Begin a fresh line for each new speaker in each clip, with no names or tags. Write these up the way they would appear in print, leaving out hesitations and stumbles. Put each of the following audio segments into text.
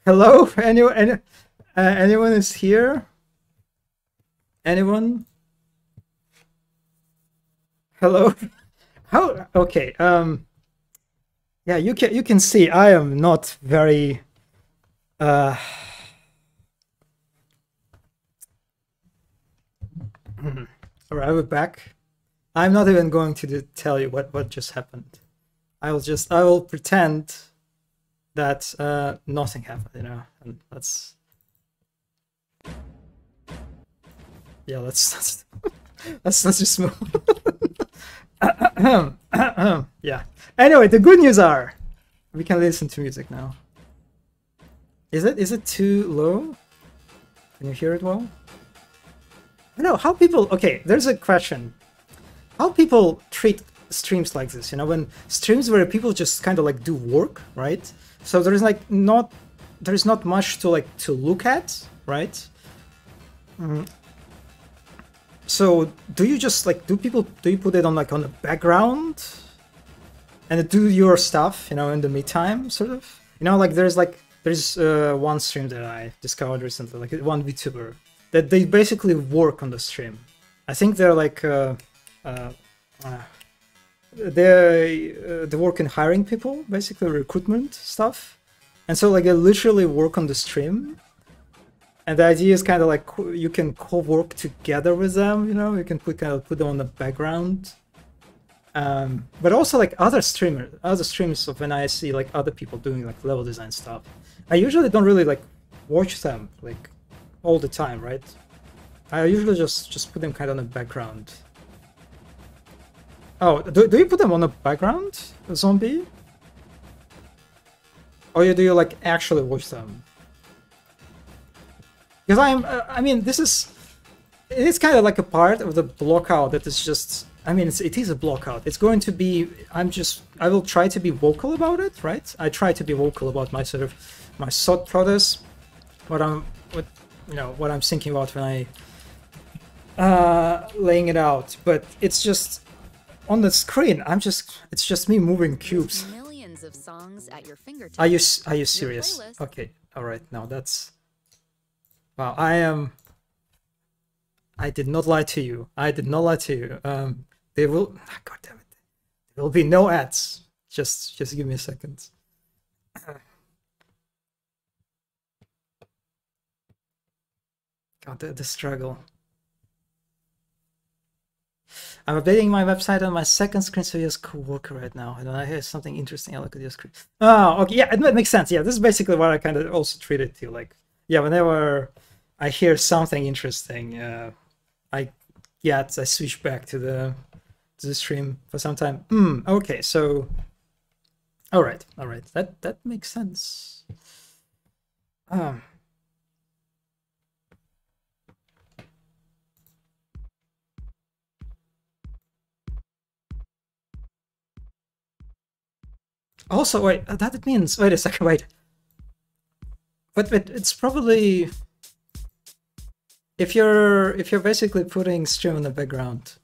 Hello? Anyone is here? Anyone? Hello? How? Okay. Yeah, you can see I am not very. Uh. All right, we're back. I'm not even going to tell you what just happened. I will pretend that nothing happened, and let's let's just move. Yeah. Anyway, the good news are we can listen to music now. Is it too low? Can you hear it well? I know how people. Okay, there's a question. How people treat streams like this? When streams where people just kind of like do work, right? So there's not much to look at, right? So do you just do you put it on on the background and do your stuff, in the meantime, sort of? There's one stream that I discovered recently, one VTuber that they basically work on the stream. I think they're they work in hiring people, basically recruitment stuff, and so they literally work on the stream. And the idea is kind of you can co-work together with them, you can put them on the background. But also other streams of when I see other people doing level design stuff, I usually don't really watch them all the time, right? I usually just put them kind of on the background. Oh, do you put them on the background, Zombie? Or do you actually watch them? Because I mean, it's kind of a part of the blockout that is just, it is a blockout. It's going to be, I will try to be vocal about it, right? I try to be vocal about my thought process, what I'm thinking about when I laying it out. But it's just on the screen. It's just me moving cubes.
Millions of songs at your fingertips.
Are you serious? Okay, all right. Now that's. Wow, I did not lie to you. I did not lie to you. There will. God damn it. There will be no ads. Just give me a second. God, the struggle. I'm updating my website on my second screen, so yes, co-worker right now. And I hear something interesting. I look at your screen. Oh, okay. Yeah, it makes sense. Yeah, this is basically what I kind of also treat it to. Yeah, whenever I hear something interesting, I switch back to the stream for some time. Okay, so all right, that makes sense. Also, wait, that means wait a second, wait. But it's probably if you're basically putting stream in the background.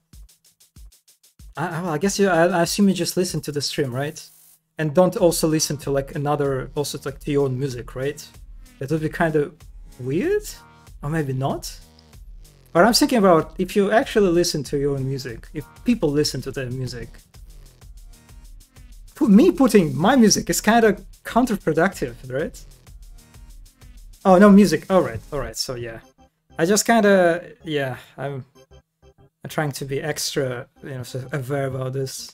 I guess I assume you just listen to the stream, right? And don't also listen to to your own music, right? That would be kind of weird, or maybe not. But I'm thinking about if you actually listen to your own music, if people listen to their music. Me putting my music is kind of counterproductive, right? Oh, no music. All right. So yeah, I just kind of I'm trying to be extra, aware about this.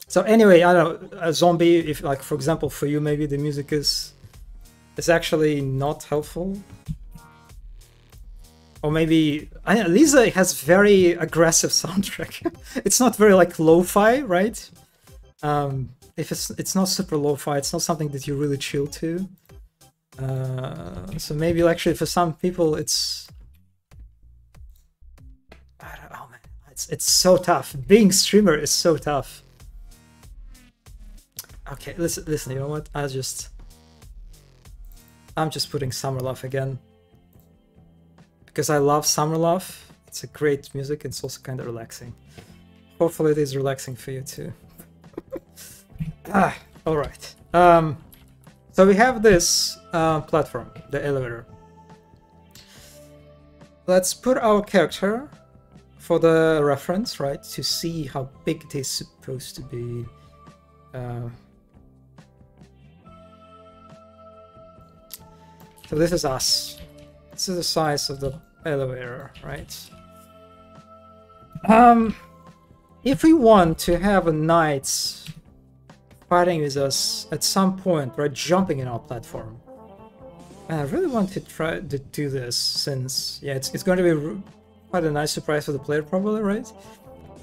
So anyway, I don't know, a Zombie. If for example, for you, maybe the music is actually not helpful, or maybe Lisa has very aggressive soundtrack. It's not very lo-fi, right? If it's not super lo-fi, it's not something that you really chill to. So maybe actually for some people it's I don't know, man. It's so tough. Being streamer is so tough. Okay, listen. You know what? I'm just putting Summer Love again because I love Summer Love. It's a great music. It's also kind of relaxing. Hopefully, it is relaxing for you too. All right. So we have this platform, the elevator. Let's put our character for the reference, right, to see how big it is supposed to be. So this is us. This is the size of the elevator, right? If we want to have a knight fighting with us at some point, right, jumping in our platform, and I really want to try to do this since, yeah, it's going to be quite a nice surprise for the player, probably, right?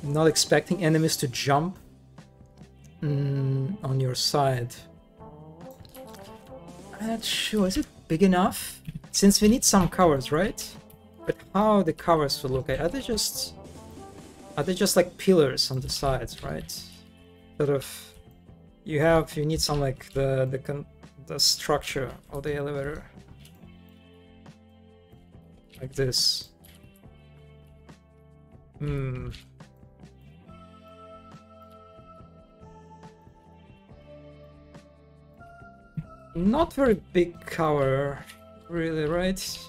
I'm not expecting enemies to jump on your side. I'm not sure, is it big enough? Since we need some covers, right? But how the covers will look, are they just like pillars on the sides, right? Sort of, you need some like the structure of the elevator, like this. Not very big cover, really, right?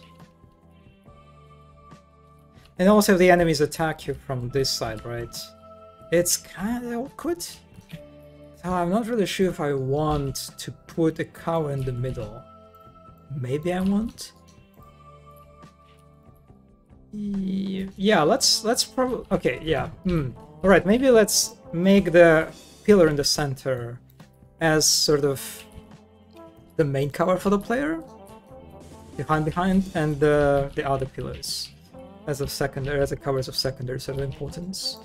And also the enemies attack you from this side, right? It's kind of awkward. So I'm not really sure if I want to put a cover in the middle. Maybe I want. Yeah, let's probably, okay, yeah. All right, maybe let's make the pillar in the center as sort of the main cover for the player, behind, and the other pillars as a covers of secondary sort of importance.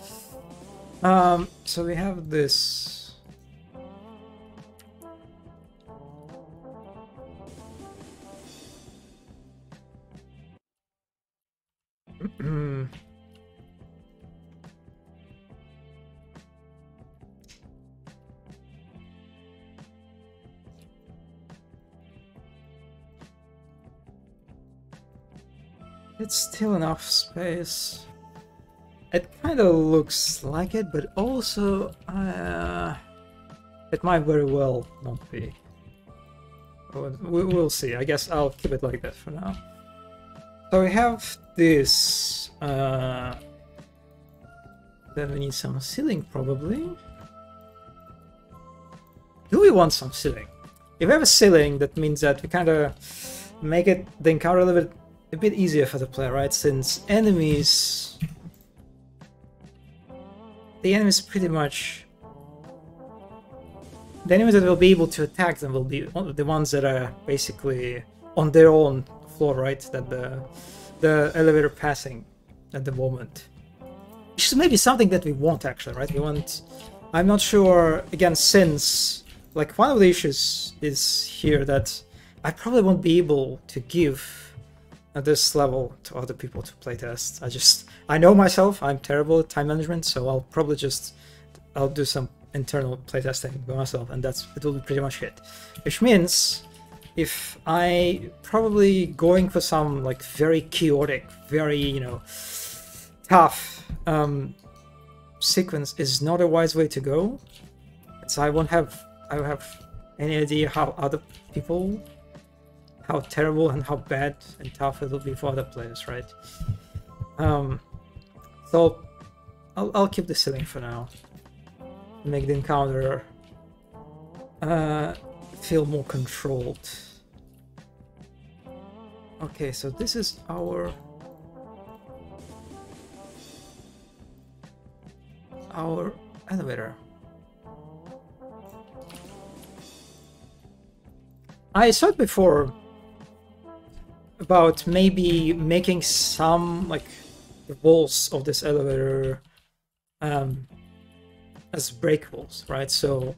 So we have this. It's still enough space. It kind of looks like it, but also it might very well not be. We'll see. I guess I'll keep it like that for now. So we have this. Then we need some ceiling, probably. Do we want some ceiling? If we have a ceiling, that means that we kind of make it the encounter a bit easier for the player, right? Since the enemies pretty much, the enemies that will be able to attack them will be the ones that are basically on their own floor, right? That the elevator passing at the moment. Which is maybe something that we want, actually, right? We want. I'm not sure. Again, since like one of the issues is here that I probably won't be able to give at this level to other people to playtest. I know myself, I'm terrible at time management, so I'll do some internal playtesting by myself, and it will be pretty much it. Which means if I probably going for some like very chaotic, very tough sequence is not a wise way to go. So I won't have any idea how other people, how terrible and how bad and tough it will be for other players, right? So I'll keep the ceiling for now. Make the encounter feel more controlled. Okay, so this is our elevator. I said before about maybe making some like the walls of this elevator as breakables, right? So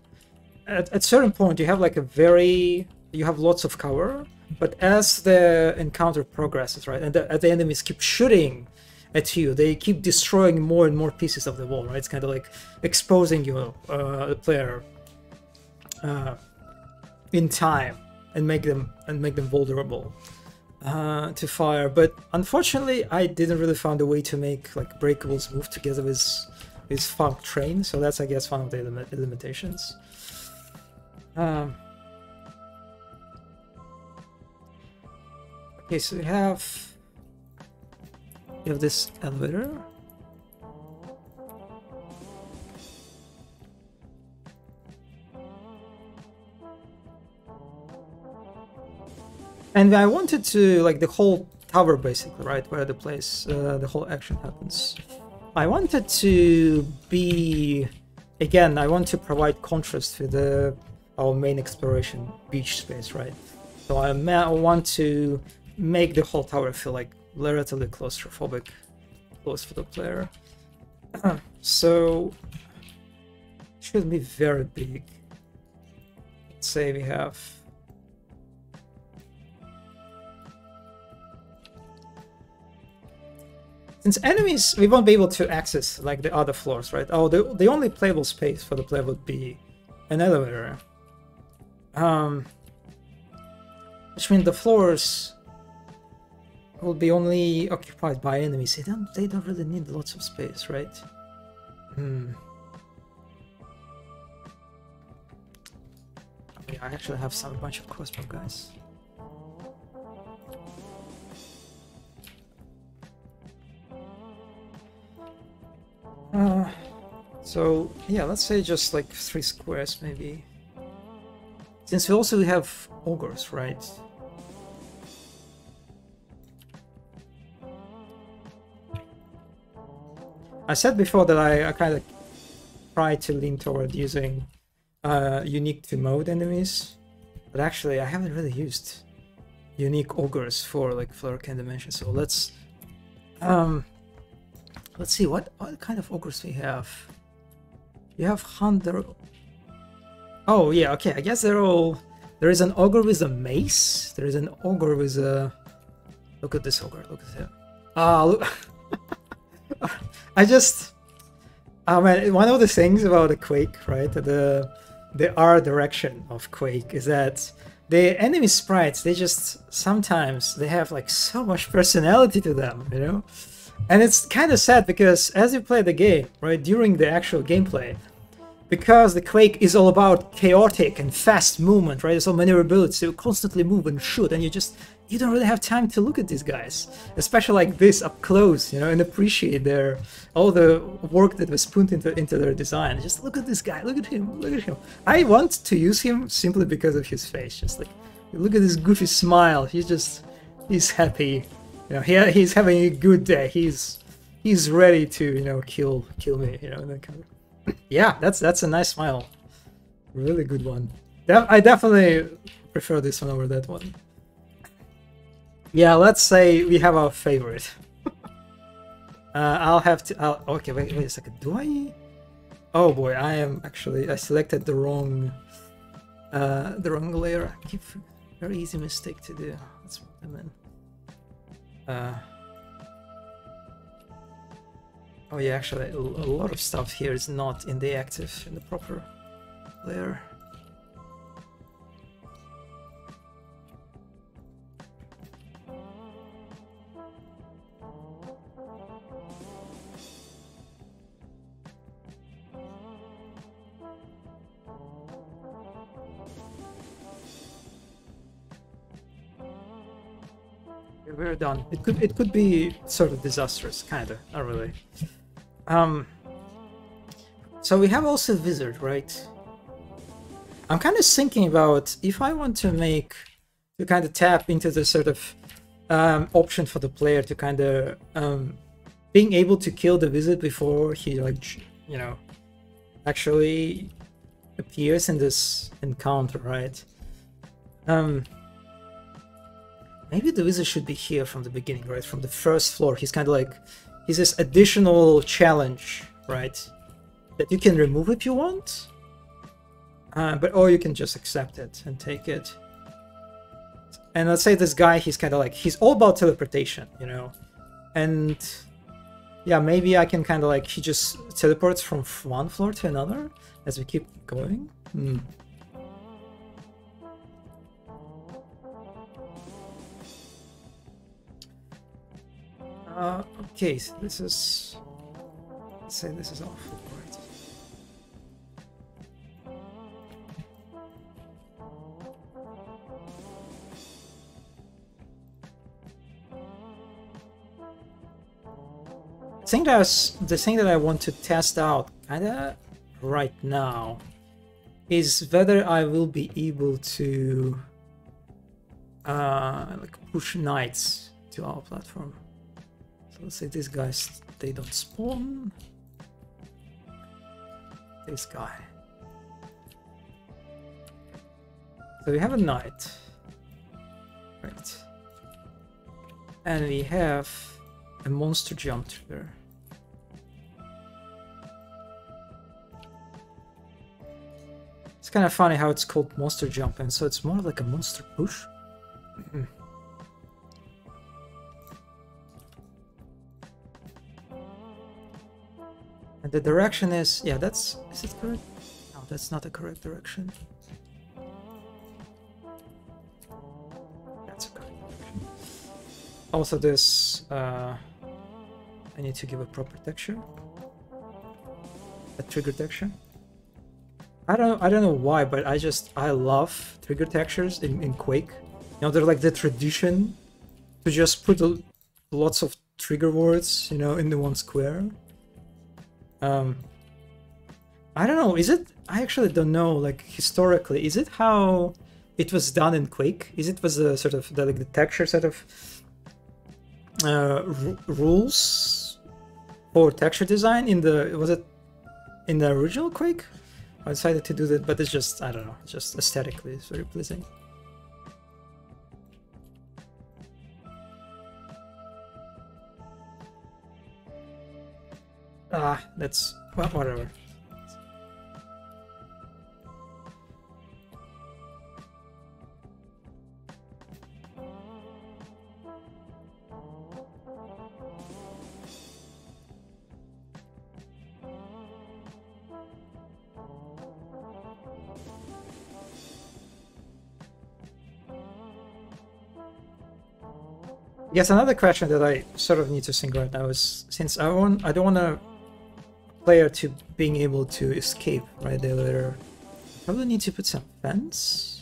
at certain point you have like you have lots of cover, but as the encounter progresses, right, and the enemies keep shooting at you, they keep destroying more and more pieces of the wall, right? It's kind of like exposing you, the player, in time, and make them vulnerable to fire. But unfortunately, I didn't really find a way to make like breakables move together with funk train, so that's, I guess, one of the limitations. Okay, so we have this elevator. And I wanted to, like, the whole tower basically, right, where the whole action happens. I wanted to be, again, I want to provide contrast with our main exploration beach space, right? So I want to make the whole tower feel like relatively claustrophobic, close for the player. So it should be very big. Let's say we have, since enemies, we won't be able to access like the other floors, right? Oh, the only playable space for the player would be an elevator. Which means the floors will be only occupied by enemies. They don't really need lots of space, right? Okay, I actually have a bunch of crossbow guys. So yeah, let's say just like 3 squares maybe. Since we also have ogres, right? I said before that I kind of try to lean toward using unique to mode enemies, but actually I haven't really used unique ogres for like Flurrican Dimension. So let's see what kind of ogres we have. You have Hunter. Oh yeah, okay. I guess they're all. There is an ogre with a mace. There is an ogre with a. Look at this ogre. Look at him. Ah, look. I just. Oh man, one of the things about the Quake, right? The art direction of Quake is that the enemy sprites, they just sometimes they have like so much personality to them, you know. And it's kind of sad because as you play the game, right, during the actual gameplay, because the Quake is all about chaotic and fast movement, right, so maneuverability, so you constantly move and shoot, and you don't really have time to look at these guys, especially like this up close, you know, and appreciate all the work that was put into their design. Just look at this guy, look at him, look at him. I want to use him simply because of his face, just like, look at this goofy smile, he's happy. You know, he's having a good day. He's ready to, you know, kill me. You know, that kind of. Yeah, that's a nice smile. Really good one. I definitely prefer this one over that one. Yeah, let's say we have our favorite. I'll have to. Okay, wait a second. Do I? Oh boy, I selected the wrong layer. Very easy mistake to do. Let's put them in. Oh yeah, actually a lot of stuff here is not in the proper layer. We're done. It could be sort of disastrous, kinda, not really. So we have also Wizard, right? I'm kind of thinking about if I want to kind of tap into the sort of option for the player to kind of being able to kill the Wizard before he, like, you know, actually appears in this encounter, right? Maybe the Wizard should be here from the beginning, right? From the first floor. He's kind of like, he's this additional challenge, right? That you can remove if you want. Or you can just accept it and take it. And let's say this guy, he's kind of like, he's all about teleportation, you know? And yeah, maybe I can kind of like, he just teleports from one floor to another as we keep going. Okay, so this is, let's say this is awful, right? the thing that I want to test out kinda right now is whether I will be able to like push knights to our platform. So let's say these guys, they don't spawn. This guy. So we have a knight. Right. And we have a monster jump trigger. It's kind of funny how it's called monster jump, and so it's more like a monster push. And the direction is, yeah, is it correct? No, that's not the correct direction. That's a correct direction. Also this, I need to give a proper texture. A trigger texture. I don't know why, but I love trigger textures in Quake. You know, they're like the tradition to just put lots of trigger words, you know, in the one square. I don't know, is it, I actually don't know, like historically, is it how it was done in Quake? Was a sort of like the texture set of rules for texture design was it in the original Quake? I decided to do that, but it's just, I don't know, just aesthetically it's very pleasing. That's, well, whatever. Yes, another question that I sort of need to think right now is, since I don't want a player to being able to escape, right, the elevator, I probably need to put some fence.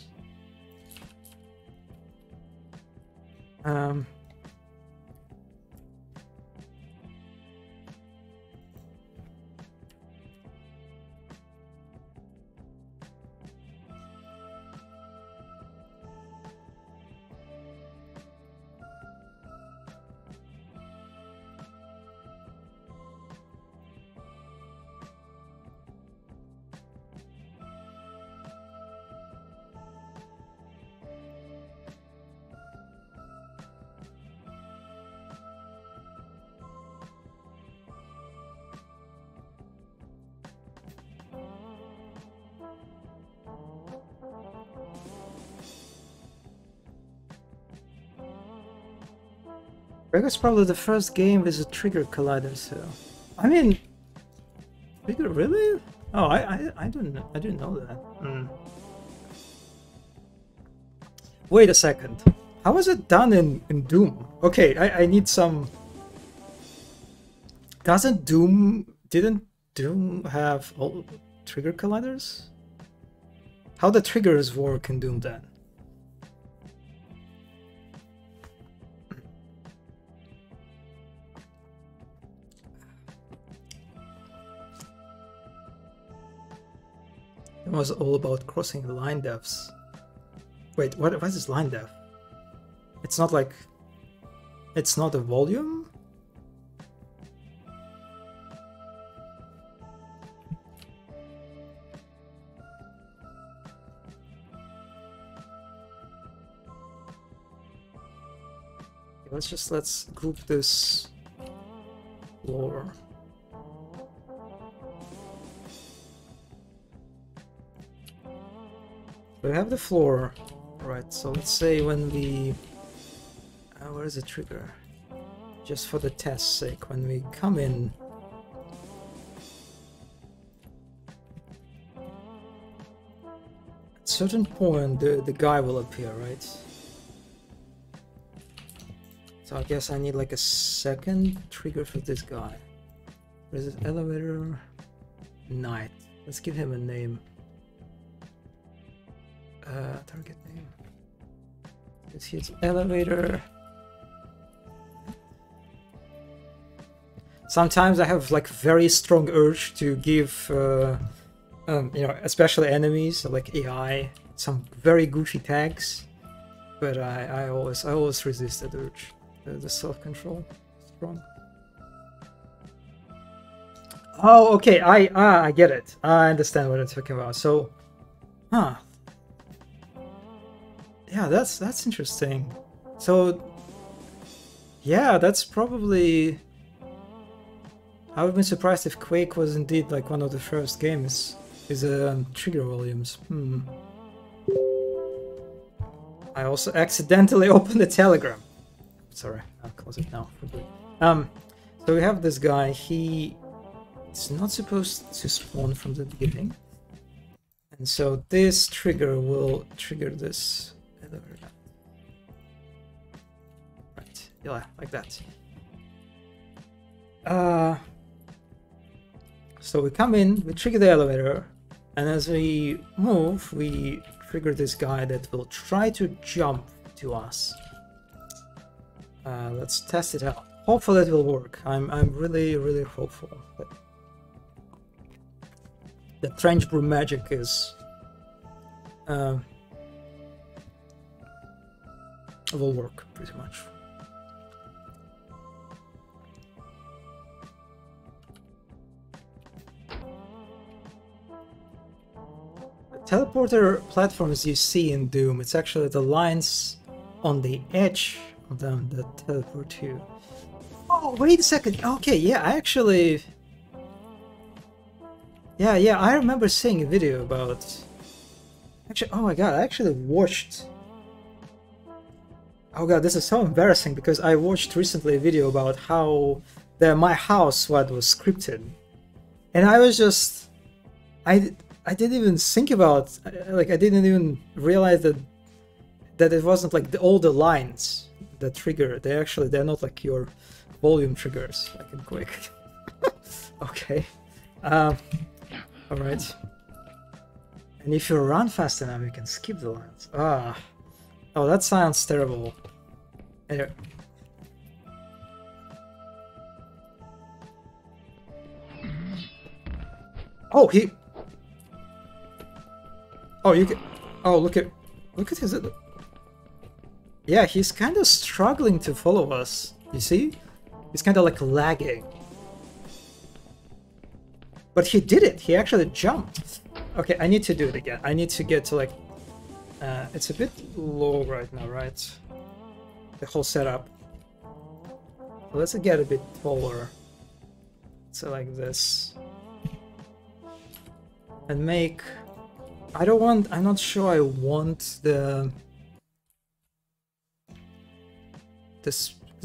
Vega's probably the first game with a trigger collider, so I mean, trigger really? Oh, I didn't know that. Wait a second, how was it done in Doom? Okay, I need some. Didn't Doom have all trigger colliders? How the triggers work in Doom then? It was all about crossing the line depths. Wait, what is line depth? It's not like... It's not a volume? Let's group this lore. We have the floor, right? So let's say when we, where is the trigger? Just for the test's sake, when we come in, at a certain point, the guy will appear, right? So I guess I need like a second trigger for this guy. Where is it? Elevator, Knight. Let's give him a name. Target name. Let's hit elevator. sometimes I have like very strong urge to give, you know, especially enemies like AI, some very goofy tags, but I always resist that urge. The self-control strong. Oh, okay. I get it. I understand what I'm talking about. So, huh? Yeah, that's interesting. So, yeah, that's probably. I would be surprised if Quake was indeed like one of the first games. Is trigger volumes. I also accidentally opened the Telegram. Sorry, I'll close it now. So we have this guy. He is not supposed to spawn from the beginning, and so this trigger will trigger this. Right, yeah, like that. So we come in, we trigger the elevator, and as we move, we trigger this guy that will try to jump to us. Let's test it out. Hopefully it will work. I'm really hopeful that the trench brew magic is will work pretty much. Teleporter platforms you see in Doom, it's actually the lines on the edge of them that teleport you. Oh, wait a second. Okay, yeah, I actually... Yeah, I remember seeing a video about... Actually, oh my god, I actually watched... Oh god, this is so embarrassing because I watched recently a video about how my house was scripted. And I was just... I didn't even think about, like, I didn't even realize that it wasn't like all the lines that trigger. They're not like your volume triggers like in Quake. Okay. All right. And if you run fast enough, you can skip the lines. Oh, that sounds terrible. Anyway. Oh, he. Oh, you can. Oh, look at his. Yeah, he's kind of struggling to follow us. You see? He's kind of like lagging. But he did it. He actually jumped. Okay, I need to do it again. I need to get to like... it's a bit low right now, right? The whole setup. So let's get a bit taller. So like this. And make... I'm not sure I want the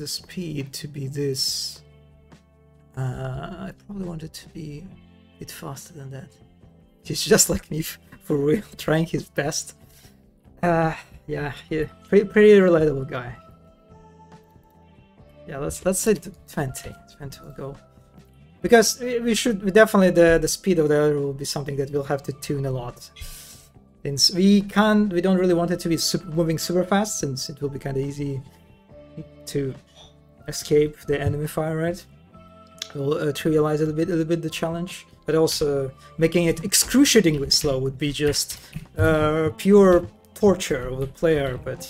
speed to be this. I probably want it to be a bit faster than that. He's just like me for real, trying his best. Yeah, pretty relatable guy. Yeah, let's say 20 will go. Because we definitely the speed of the other will be something that we'll have to tune a lot. Since we don't really want it to be moving super fast, since it will be kind of easy to escape the enemy fire, right? We'll trivialize a little bit the challenge, but also making it excruciatingly slow would be just pure torture of the player. But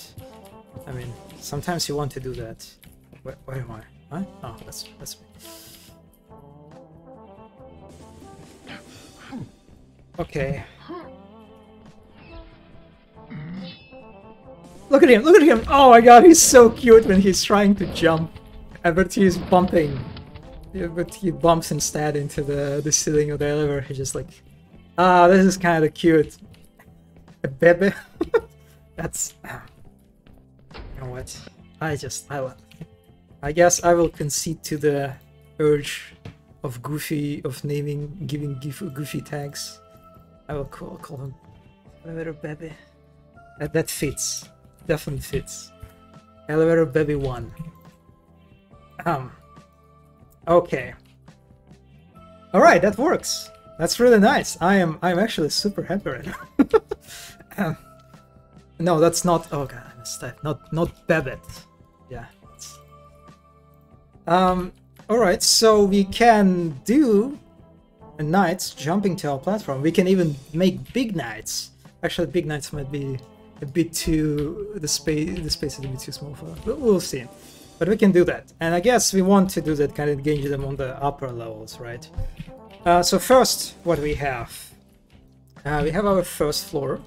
I mean, sometimes you want to do that. Where am I? Huh? Oh, that's me. Okay. Look at him! Oh my god, he's so cute when he's trying to jump. But he's bumping. Yeah, but he bumps instead into the ceiling of the elevator. He's just like, this is kind of cute. A baby. That's... you know what? I guess I will concede to the urge of giving goofy tags. I will call him Elevator Baby. That fits. Definitely fits. Elevator Baby 1. Okay. Alright, that works. That's really nice. I'm actually super happy right now. No, that's not... Oh god, I missed that. Not Babbitt. Yeah. Alright, so we can do knights jumping to our platform. We can even make big knights. Actually, big knights might be a bit too... the space is a bit too small for that. But we'll see. But we can do that. And I guess we want to do that, kind of engage them on the upper levels, right? So first, what we have our first floor,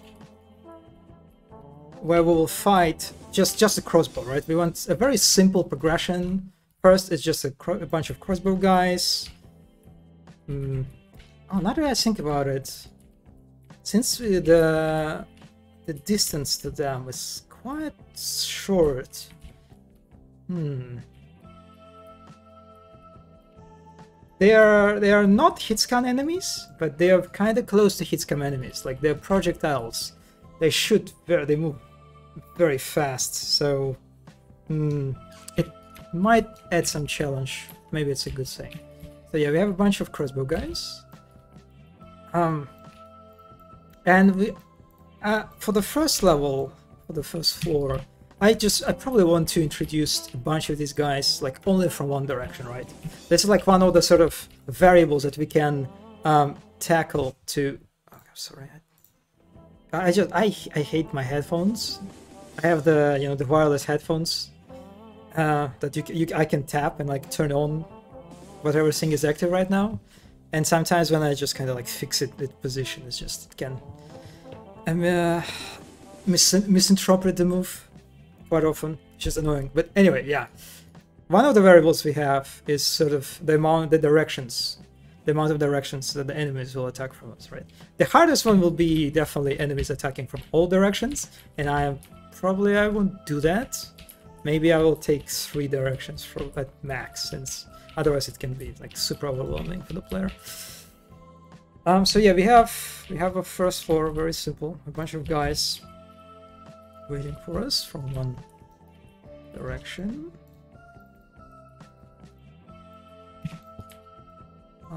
where we will fight just a crossbow, right? We want a very simple progression. First, it's just a bunch of crossbow guys. Oh, now that I think about it, since the distance to them is quite short. They are not hitscan enemies, but they are kind of close to hitscan enemies. Like, they're projectiles. They shoot they move very fast, so it might add some challenge. Maybe it's a good thing. So yeah, we have a bunch of crossbow guys. And we for the first level, for the first floor, I probably want to introduce a bunch of these guys like only from one direction, right? This is like one of the sort of variables that we can tackle to. Oh, I'm sorry. I hate my headphones. I have the the wireless headphones that I can tap and like turn on whatever thing is active right now. And sometimes when I just kind of like fix it, the position is just it can misinterpret the move quite often, which is annoying. But anyway, yeah. One of the variables we have is sort of the amount of directions that the enemies will attack from us, right? The hardest one will be definitely enemies attacking from all directions, and I won't do that. Maybe I will take 3 directions at max, since otherwise it can be like super overwhelming for the player. So yeah, we have a first floor, very simple, a bunch of guys waiting for us from one direction.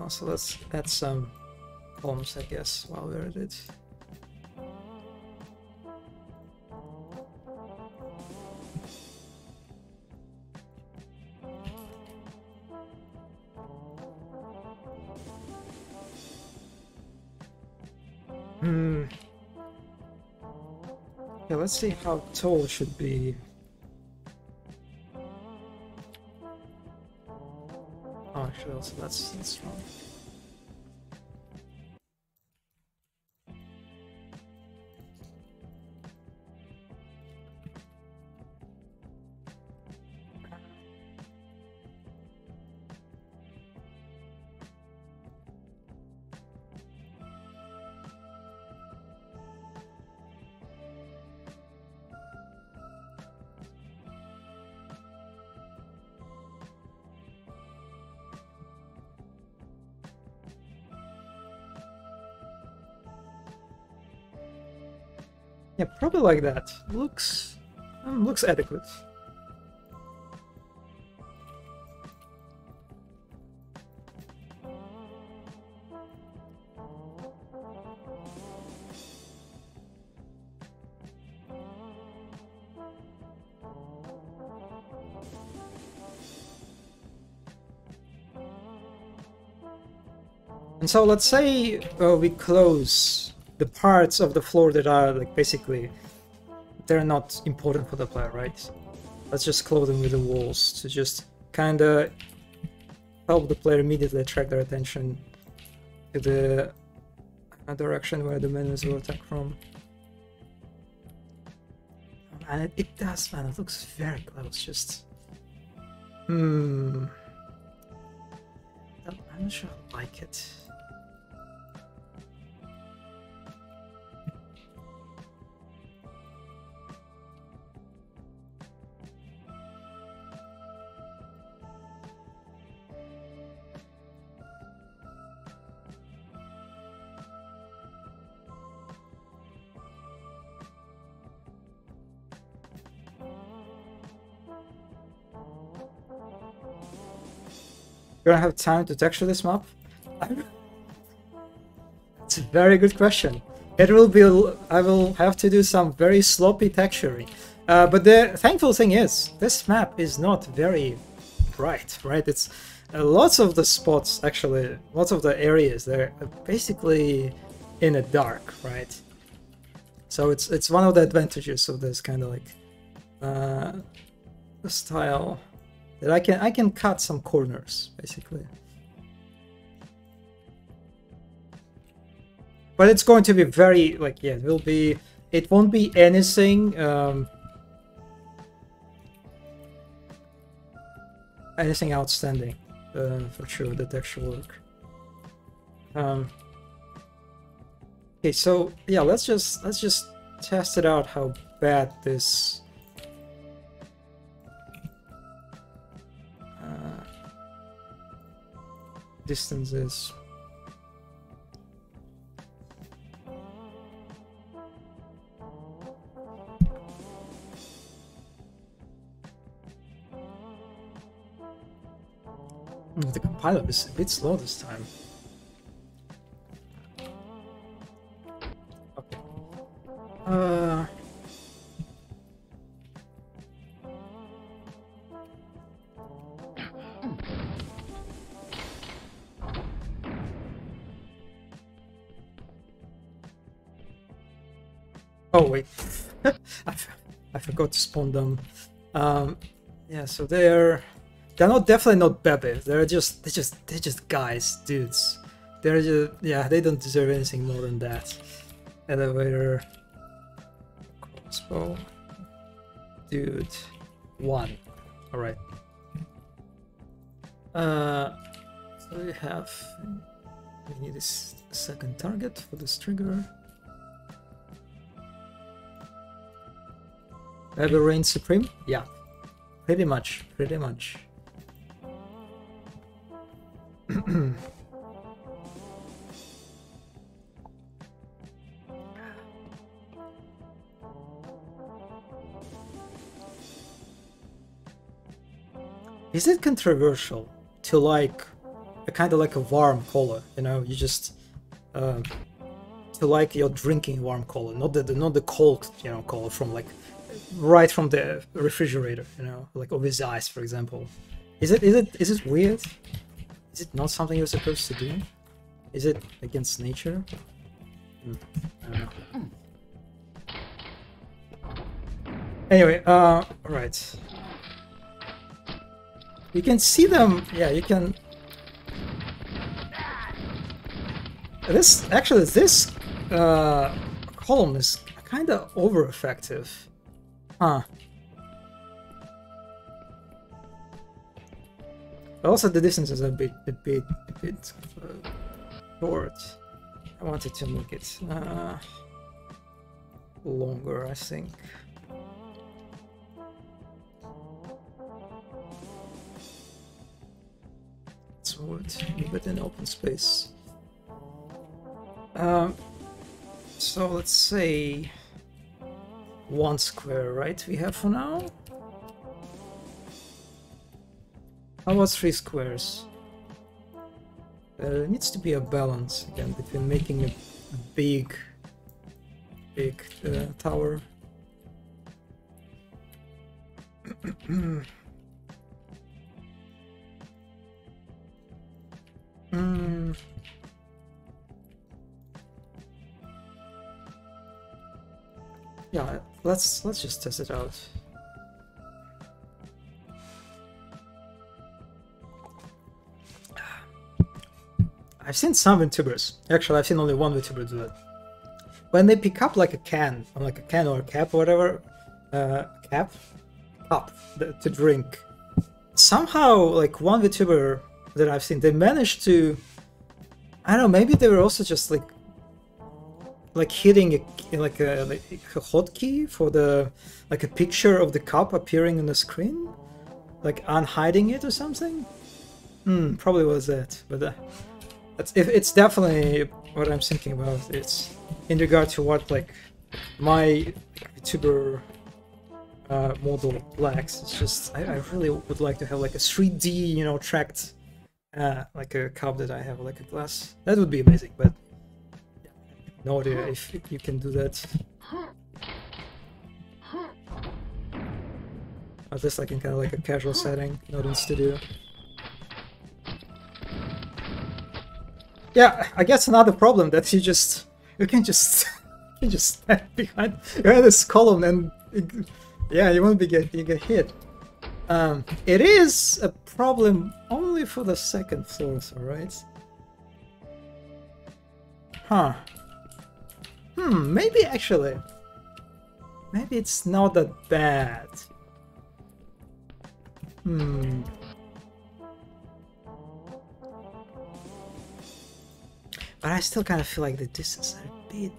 So let's add some columns, I guess, while we're at it. Yeah, let's see how tall it should be. Oh, actually, also that's wrong. Yeah, probably like that. Looks adequate. And so let's say we close the parts of the floor that are like basically they're not important for the player, right? Let's just close them with the walls to just kind of help the player immediately attract their attention to the direction where the menus will attack from. And it does, man. It looks very close. Just I'm not sure I like it. You don't have time to texture this map? It's a very good question. It will be. I will have to do some very sloppy texturing. But the thankful thing is, this map is not very bright, right? It's lots of the spots, actually, lots of the areas, they're basically in the dark, right? So it's one of the advantages of this kind of like the style that I can cut some corners basically. But it's going to be very like, yeah, it won't be anything anything outstanding for sure, the texture work. Okay, so yeah, let's just test it out how bad this distance is. The compiler is a bit slow this time. Okay. Oh wait, I forgot to spawn them. Yeah, so they're definitely not Bebe. They're just guys, dudes. They're just, yeah, they don't deserve anything more than that. Elevator, crossbow, dude, 1. All right. So we have. We need a second target for this trigger. Bebe reigns supreme? Yeah, pretty much. Is it controversial to like a kind of like a warm cola? You know, you just to like you're drinking warm cola, not the cold, you know, cola from like right from the refrigerator, you know, like with ice, for example. Is it weird? Is it not something you're supposed to do? Is it against nature? I don't know. Anyway, right. You can see them, yeah, you can... This column is kind of over-effective. Huh. Also, the distance is a bit short. I wanted to make it longer, I think. Let's move it a bit in open space. So let's say 1 square, right? We have for now. How about 3 squares? There needs to be a balance again between making a big tower. Yeah, let's just test it out. I've seen some VTubers. Actually, I've seen only one VTuber do that. When they pick up like a can, or a cap or whatever, cup to drink. Somehow, like one VTuber that I've seen, they managed to, I don't know, maybe they were also just like hitting a hotkey for the a picture of the cup appearing on the screen, like unhiding it or something. Probably was that, but it's definitely what I'm thinking about. It's in regard to what like my VTuber model lacks. It's just I really would like to have like a 3D, you know, tracked like a cup that I have, like a glass. That would be amazing, but no idea if you can do that. At least like in kind of like a casual setting, not in studio. Yeah, I guess another problem that you can just you just stand behind this column and yeah, you won't be you get hit. It is a problem only for the second floor, so right? Huh. Maybe actually. Maybe it's not that bad. But I still kind of feel like the distance are a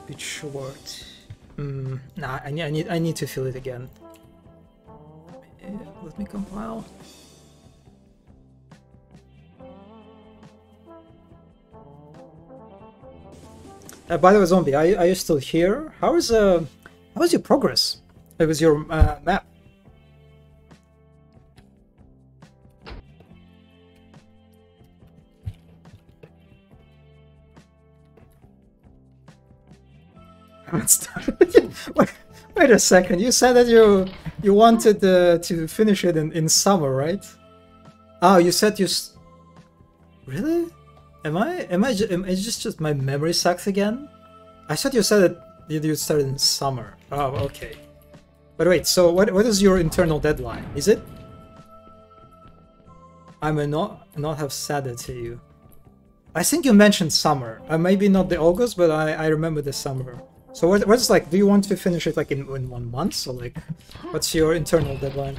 bit short. Nah, I need to feel it again. Let me compile. By the way, Zombie, are you still here? How is your progress? It was your map. Wait a second. You said that you wanted to finish it in summer, right? Oh, you said really? Am I just my memory sucks again? I thought you said that you started in summer. Oh, okay. But wait, so what is your internal deadline? Is it? I may not have said it to you. I think you mentioned summer. Maybe not the August, but I remember the summer. So what's like? Do you want to finish it like in 1 month? Or like, what's your internal deadline?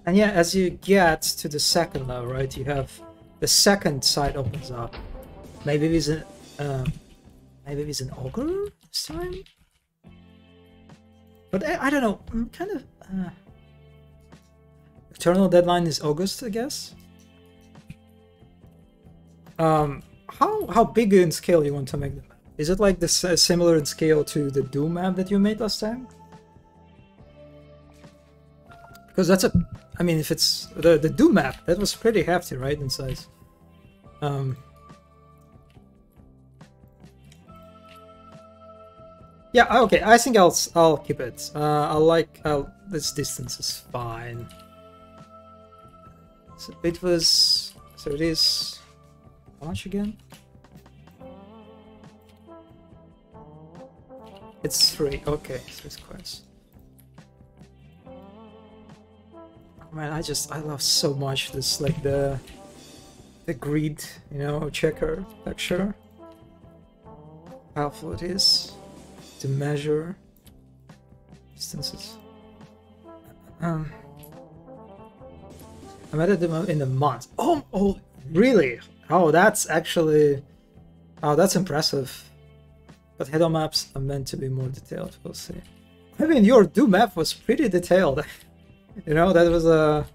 And yeah, as you get to the second level, right, you have the second side opens up. Maybe it's an ogre this time. But I don't know. I'm kind of. Eternal deadline is August, I guess. How big in scale you want to make the map? Is it like this similar in scale to the Doom map that you made last time? Because that's I mean, if it's the Doom map, that was pretty hefty, right, in size. Yeah, okay. I think I'll keep it. This distance is fine. So it is how much again? It's 3. Okay, 3 squares. Man, I love so much this, like the grid, you know, checker texture. How powerful it is to measure distances. I made them in a month. Oh, really? Oh, that's impressive. But head-on maps are meant to be more detailed. We'll see. I mean, your Doom map was pretty detailed. You know, that was the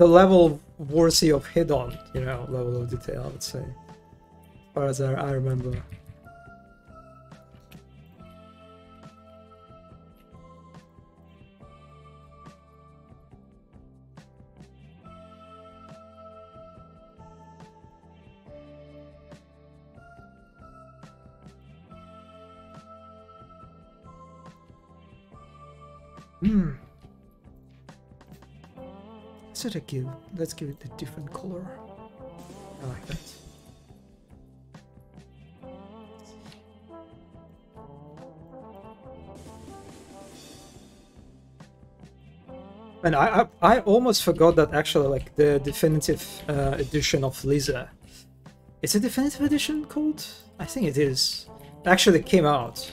level worthy of head-on, you know, level of detail, I would say, as far as I remember. Let's give it a different color. I like that. And I almost forgot that actually, like, the definitive edition of Lisa. Is it definitive edition called? I think it is. It actually came out.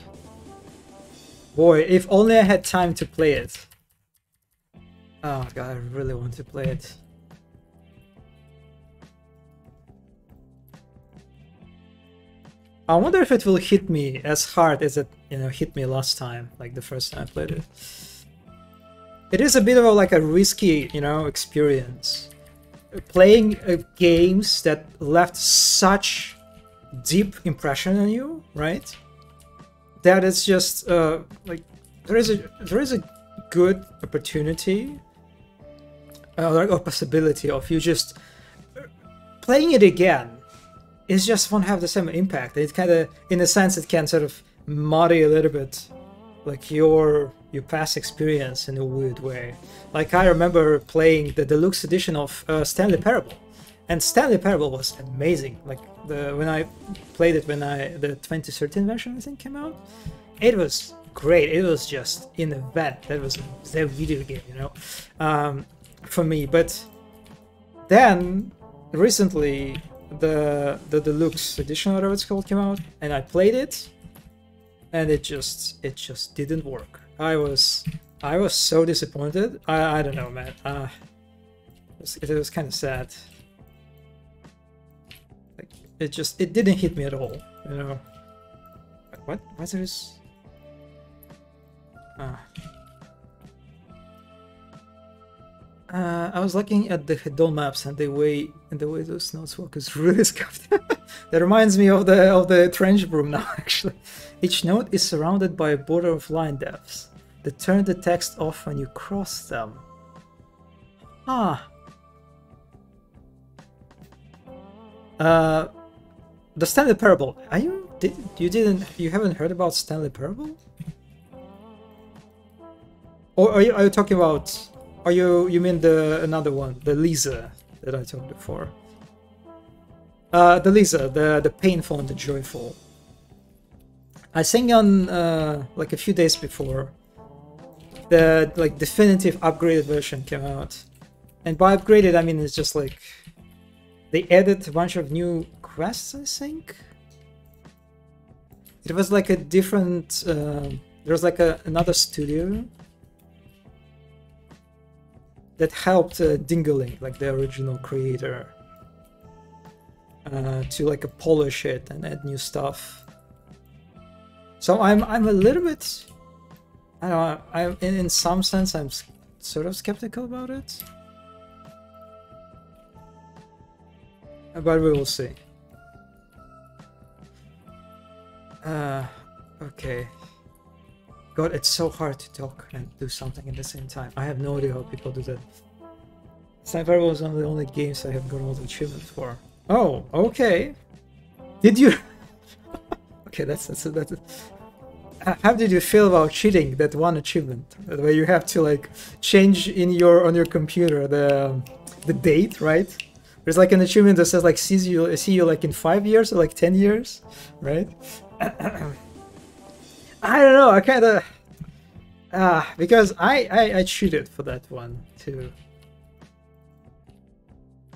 Boy, if only I had time to play it. Oh god, I really want to play it. I wonder if it will hit me as hard as it, you know, hit me last time, like the first time I played it. It is a bit of a risky, you know, experience. Playing games that left such deep impression on you, right? That it's just like there is a good opportunity or possibility of you just playing it again it just won't have the same impact. It kind of, in a sense, it can sort of muddy a little bit like your past experience in a weird way. Like I remember playing the deluxe edition of Stanley Parable, and Stanley Parable was amazing. Like when I played it, the 2013 version I think came out, it was great. It was just an event. That was the video game, you know, for me. But then recently the deluxe edition, whatever it's called, came out, and I played it, and it just didn't work. I was so disappointed. I don't know, man. It was kind of sad. Like it didn't hit me at all, you know. What is this? I was looking at the Hedon maps, and the way those notes work is really scuffed. That reminds me of the trench broom now, actually. Each node is surrounded by a border of line depths that turn the text off when you cross them. The Stanley Parable. You haven't heard about Stanley Parable? Or are you talking about? You mean another one, the Lisa that I told before? The Lisa, the painful and the joyful. I sang on like a few days before the like definitive upgraded version came out, and by upgraded I mean it's just like they added a bunch of new quests. I think it was like a different. There was like another studio that helped Dingaling, like the original creator, to like polish it and add new stuff. So I'm a little bit, I don't know, in some sense I'm sort of skeptical about it, but we will see. Okay. God, it's so hard to talk and do something at the same time. I have no idea how people do that. Sniper was one of the only games I have got all the achievements for. Oh, okay. Did you? Okay, that's. How did you feel about cheating that one achievement, where you have to like change on your computer the date, right? There's like an achievement that says like see you like in 5 years or like 10 years, right? I don't know. I kind of because I cheated for that one too.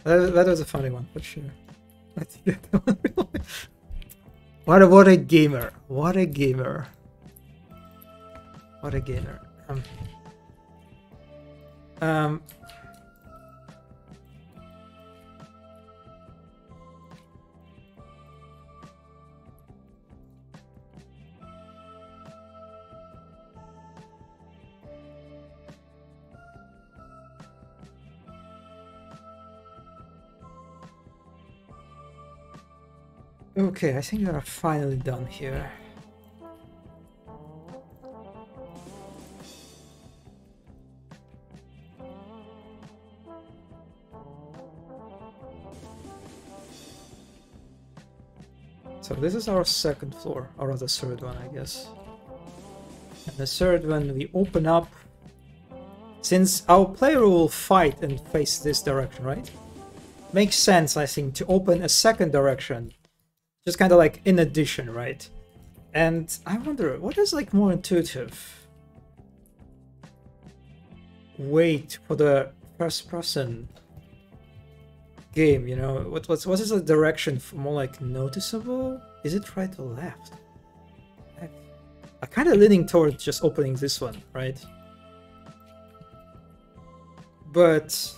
That was a funny one for sure. What a gamer! What a gamer! What a gamer! Okay, I think we are finally done here. So this is our second floor, or the third one, I guess. And the third one we open up, since our player will fight and face this direction, right? Makes sense, I think, to open a second direction. Just kind of like in addition, right? And I wonder, what is like more intuitive? Wait for the first person game, you know? What is the direction for more like noticeable? Is it right or left? I'm kind of leaning towards just opening this one, right? But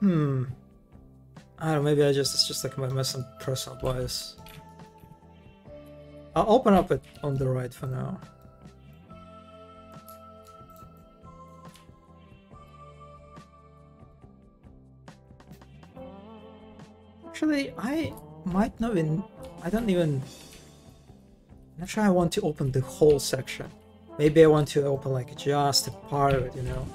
I don't know, maybe it's just like my some personal bias. I'll open up it on the right for now. Actually, I might not even, I'm not sure I want to open the whole section. Maybe I want to open like just a part of it, you know?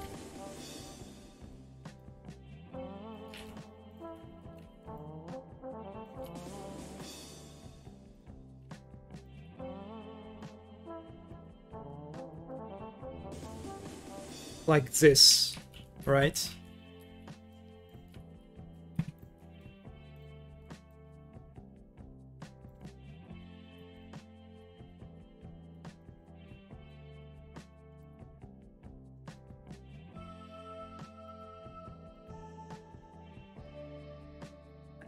like this, right?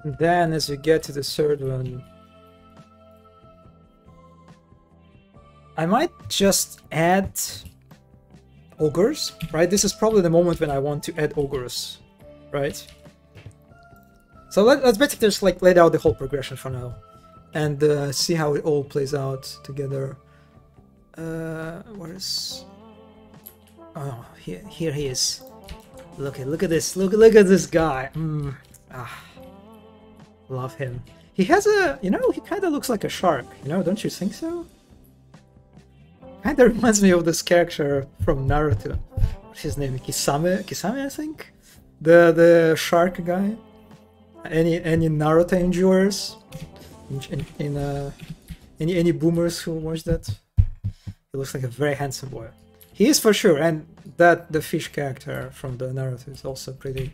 And then as we get to the third one, I might just add ogres, right? This is probably the moment when I want to add ogres, right? So let's basically just like lay out the whole progression for now and see how it all plays out together. Where's... Oh, here he is. Look at this. Look at this guy. Love him. He has a, you know, he kind of looks like a shark, you know, don't you think so? Kind of reminds me of this character from Naruto. What's his name? Kisame, I think? The shark guy. Any Naruto enjoyers? Any boomers who watch that? He looks like a very handsome boy. He is for sure, and the fish character from the Naruto is also pretty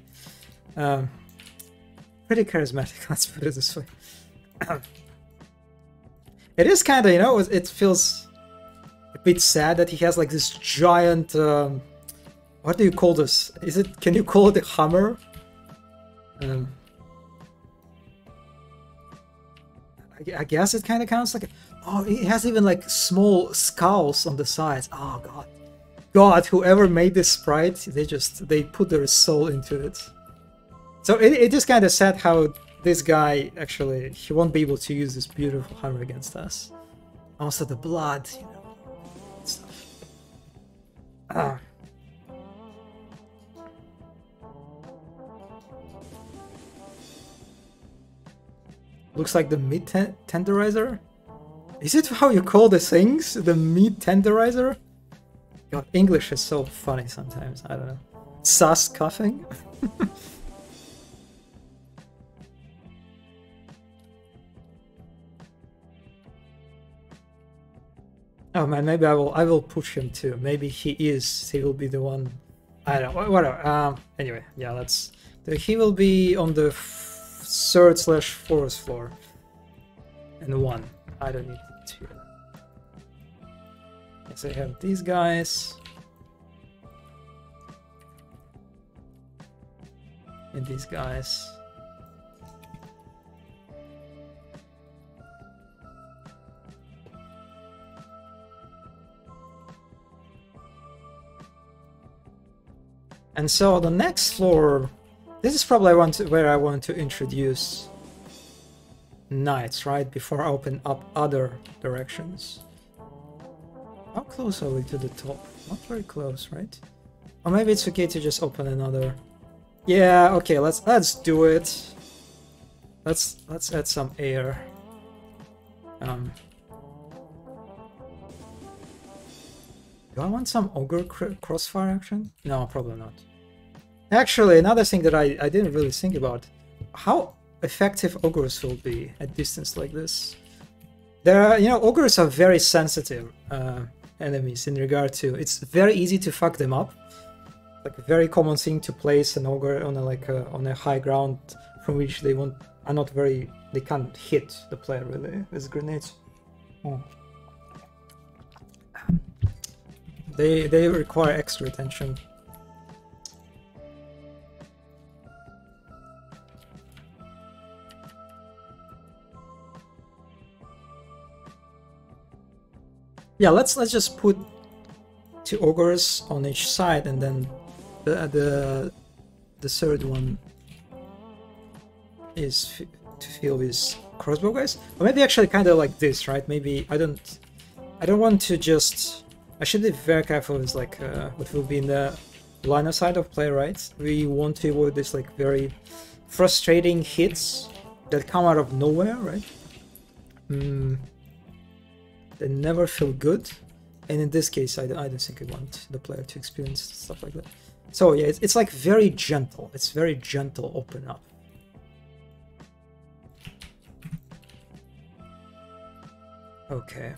charismatic, let's put it this way. It is kind of, you know, it feels a bit sad that he has like this giant, what do you call this? Can you call it a hammer? I guess it kind of counts like, oh, it has even like small skulls on the sides. Oh God, whoever made this sprite, they put their soul into it. So it is kind of sad how this guy, actually, he won't be able to use this beautiful hammer against us. Also the blood, you know, stuff. Looks like the meat tenderizer? Is it how you call the things? The meat tenderizer? God, English is so funny sometimes, I don't know. Sus coughing? Oh man, maybe I will push him too. Maybe he will be the one. I don't know, whatever. Anyway, yeah, he will be on the 3rd/4th floor. And 1. I don't need 2. So I have these guys. And these guys. And so the next floor, this is probably where I want to introduce knights, right? Before I open up other directions. How close are we to the top? Not very close, right? Or maybe it's okay to just open another. Yeah, okay, let's do it. Let's add some air. Do I want some ogre crossfire action? No, probably not. Actually, another thing that I didn't really think about, how effective ogres will be at distance like this. There are, you know, ogres are very sensitive enemies in regard to, it's very easy to fuck them up. Like a very common thing to place an ogre on on a high ground from which they can't hit the player really with grenades. Oh. They require extra attention. Yeah, let's just put 2 ogres on each side, and then the third one is to fill with crossbow guys. Or maybe actually kind of like this, right? Maybe I don't want to just. I should be very careful with like what will be in the line of sight of play, right? We want to avoid this like very frustrating hits that come out of nowhere, right? They never feel good, and in this case, I don't think I want the player to experience stuff like that. So yeah, it's like very gentle. It's very gentle open up. Okay.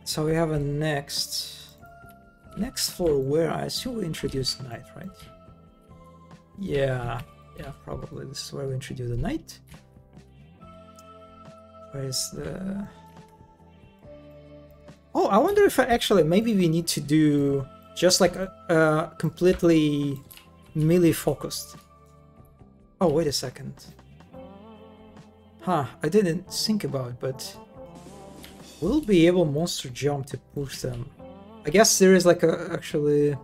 So we have a next Next floor where? I assume we introduce night, right? Yeah, probably this is where we introduce the night. Where's the... Oh, I wonder if actually maybe we need to do just like a completely melee focused. Oh, wait a second. Huh, I didn't think about it, but we'll be able monster jump to push them. I guess there is like a actually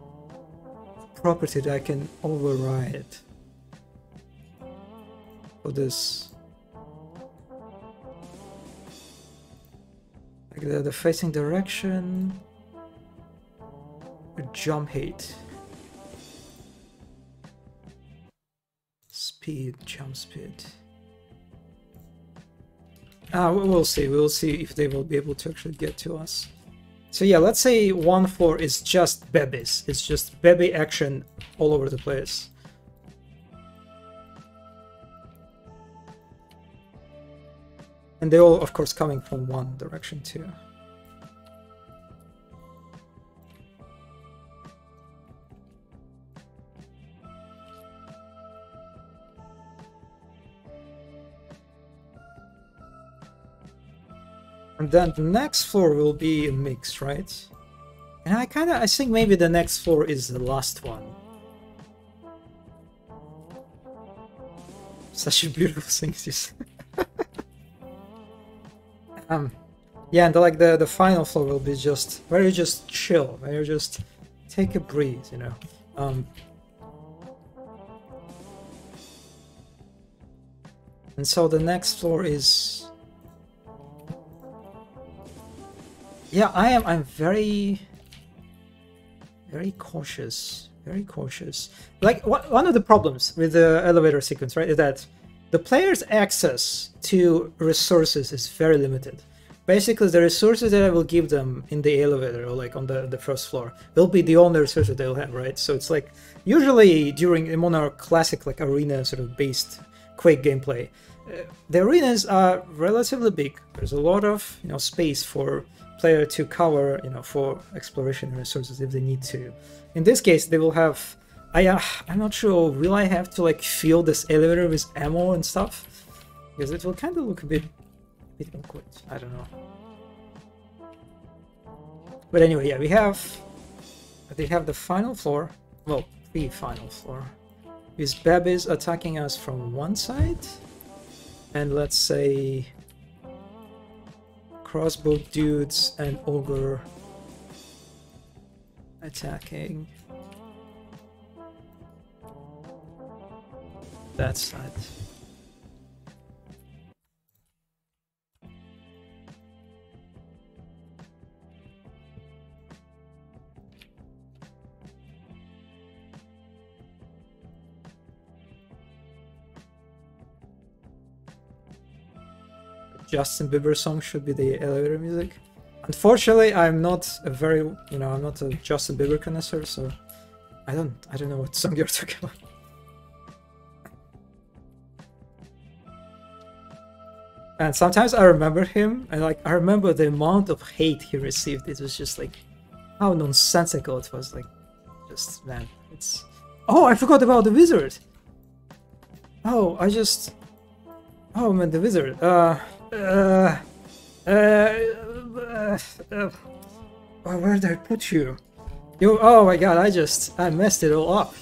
property that I can override for this. Like the facing direction, jump height, speed, jump speed. We'll see. We'll see if they will be able to actually get to us. So yeah, let's say 1 floor is just babies. It's just baby action all over the place. And they're all, of course, coming from one direction too. And then the next floor will be a mix, right? And I think maybe the next floor is the last one. Such a beautiful thing to say. Yeah, and like the final floor will be just where you just chill, where you just take a breeze, you know. And so the next floor is, yeah, I'm very cautious, very cautious. Like one of the problems with the elevator sequence, right, is that the player's access to resources is very limited. Basically, the resources that I will give them in the elevator or like on the first floor will be the only resources they'll have, right? So it's like usually during a more classic like arena sort of based Quake gameplay, the arenas are relatively big. There's a lot of space for player to cover, for exploration and resources if they need to. In this case, they will have. I'm not sure. Will I have to like fill this elevator with ammo and stuff? Because it will kind of look a bit awkward. I don't know. But anyway, yeah, they have the final floor. Well, the final floor. With babies attacking us from one side, and let's say crossbow dudes and ogre attacking that side. Justin Bieber song should be the elevator music. Unfortunately, I'm not a very, I'm not a Justin Bieber connoisseur, so I don't know what song you're talking about. And sometimes I remember him, and like I remember the amount of hate he received. It was just like how nonsensical it was. Like, just man, it's. Oh, I forgot about the wizard. Oh, oh man, the wizard. Where did I put you? Oh my god, I messed it all up.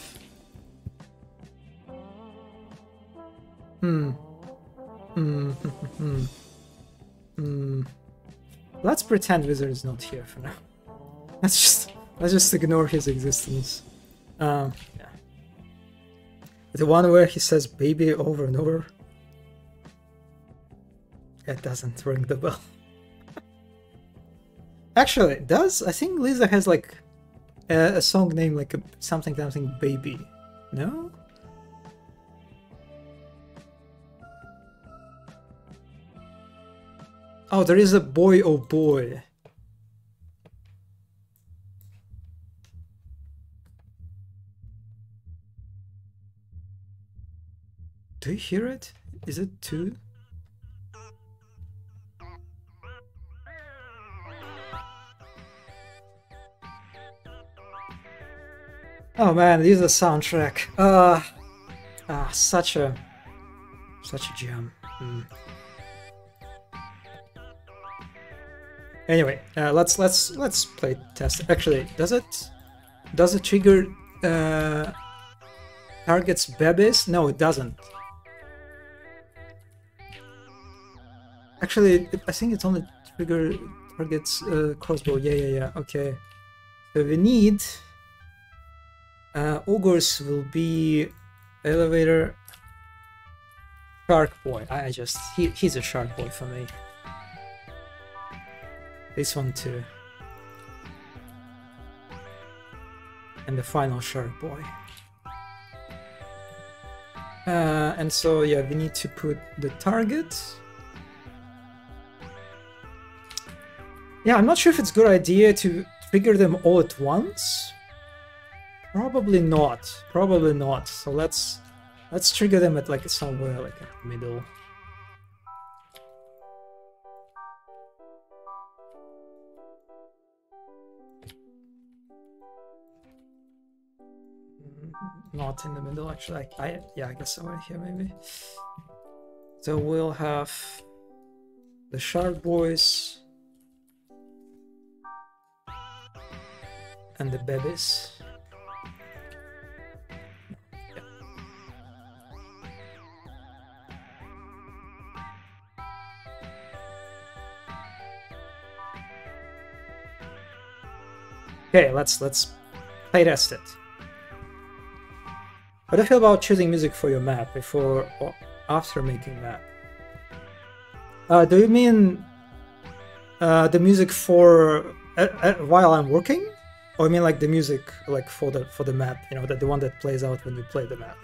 Let's pretend wizard is not here for now. Let's just ignore his existence. Yeah. The one where he says baby over and over. It doesn't ring the bell. Actually, it does. I think Lisa has like a song named like something baby. No? Oh, there is a boy oh boy. Do you hear it? Is it two? Oh man, this is a soundtrack. Such a gem. Anyway, let's play test. Actually, does it trigger targets babies? No, it doesn't. Actually, I think it's only trigger targets crossbow. Yeah. Okay. So we need ogres will be elevator. Shark boy. He's a shark boy for me. This one too. And the final shark boy. And so yeah, we need to put the target. Yeah, I'm not sure if it's a good idea to trigger them all at once. Probably not. So let's trigger them at like somewhere like in the middle. Not in the middle actually. I guess somewhere here maybe. So we'll have the shark boys and the babies. Okay, let's play test it. What do you feel about choosing music for your map before or after making map? Do you mean the music for while I'm working, or you mean like the music like for the map? You know, the one that plays out when you play the map.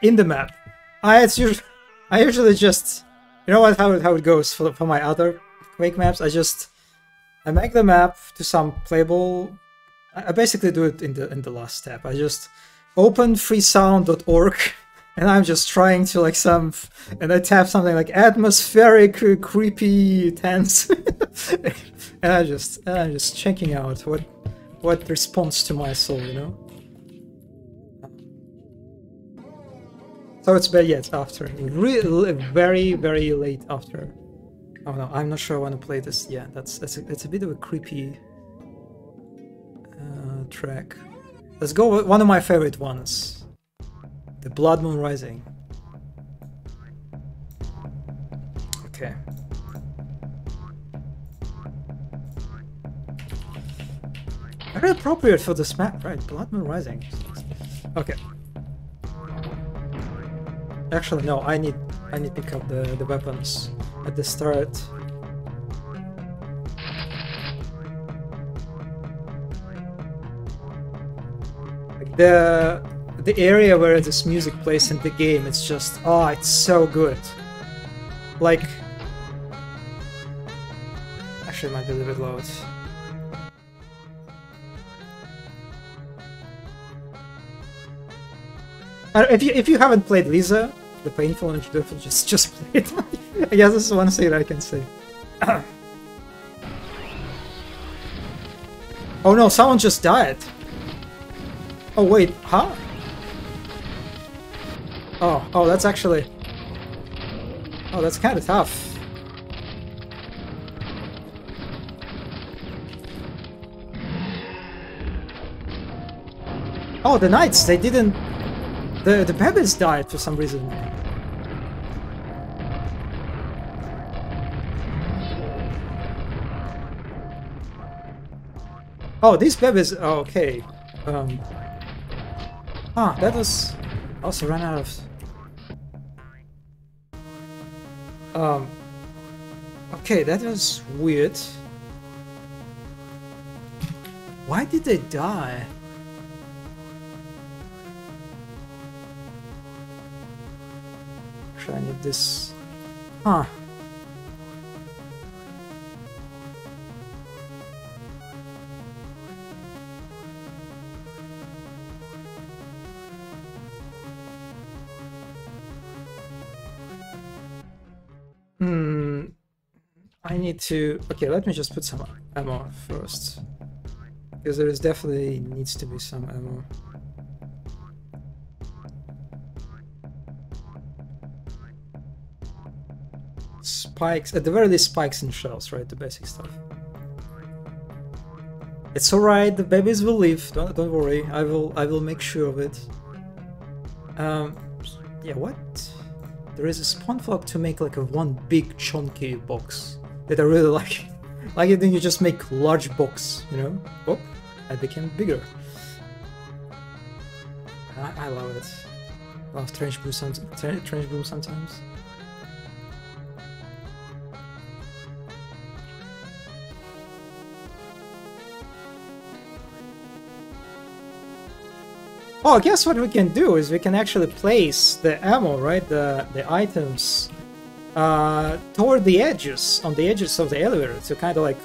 In the map, I usually just, you know what, how it goes for my other Quake maps. I make the map to some playable. I basically do it in the last step. I just open freesound.org and I'm just trying to like and I tap something like atmospheric, creepy, tense, and I'm just checking out what responds to my soul, you know. So it's bad yet after, really very late after. Oh no, I'm not sure I want to play this. Yeah, it's a bit of a creepy track. Let's go with one of my favorite ones, the Blood Moon Rising. Okay. Very appropriate for this map, right? Blood Moon Rising. Okay. Actually, no. I need to pick up the weapons at the start. Like the area where this music plays in the game, it's just, oh, it's so good. Like, actually, it might be a little bit loud. If you haven't played Lisa, the painful introduction, just play it. I guess this is one thing I can say. Oh no, someone just died. Oh wait, huh? Oh, that's actually... Oh, that's kind of tough. Oh, the knights, they didn't... The babies died for some reason. Oh, these babies... Oh, okay. That was... I also ran out of... Okay, that was weird. Why did they die? Actually, I need this... Huh. I need to... Okay, let me just put some ammo first. Because there is definitely needs to be some ammo. Spikes, at the very least spikes and shells, right? The basic stuff. It's alright, the babies will live, don't worry, I will make sure of it. Yeah, what? There is a spawn flock to make like a one big chunky box that I really like. Like it, then you just make large box, you know? Oh, I became bigger. I love it. I love trench boom sometimes. Oh, guess what we can do is we can actually place the ammo, right? The items toward the edges, on the edges of the elevator to kind of like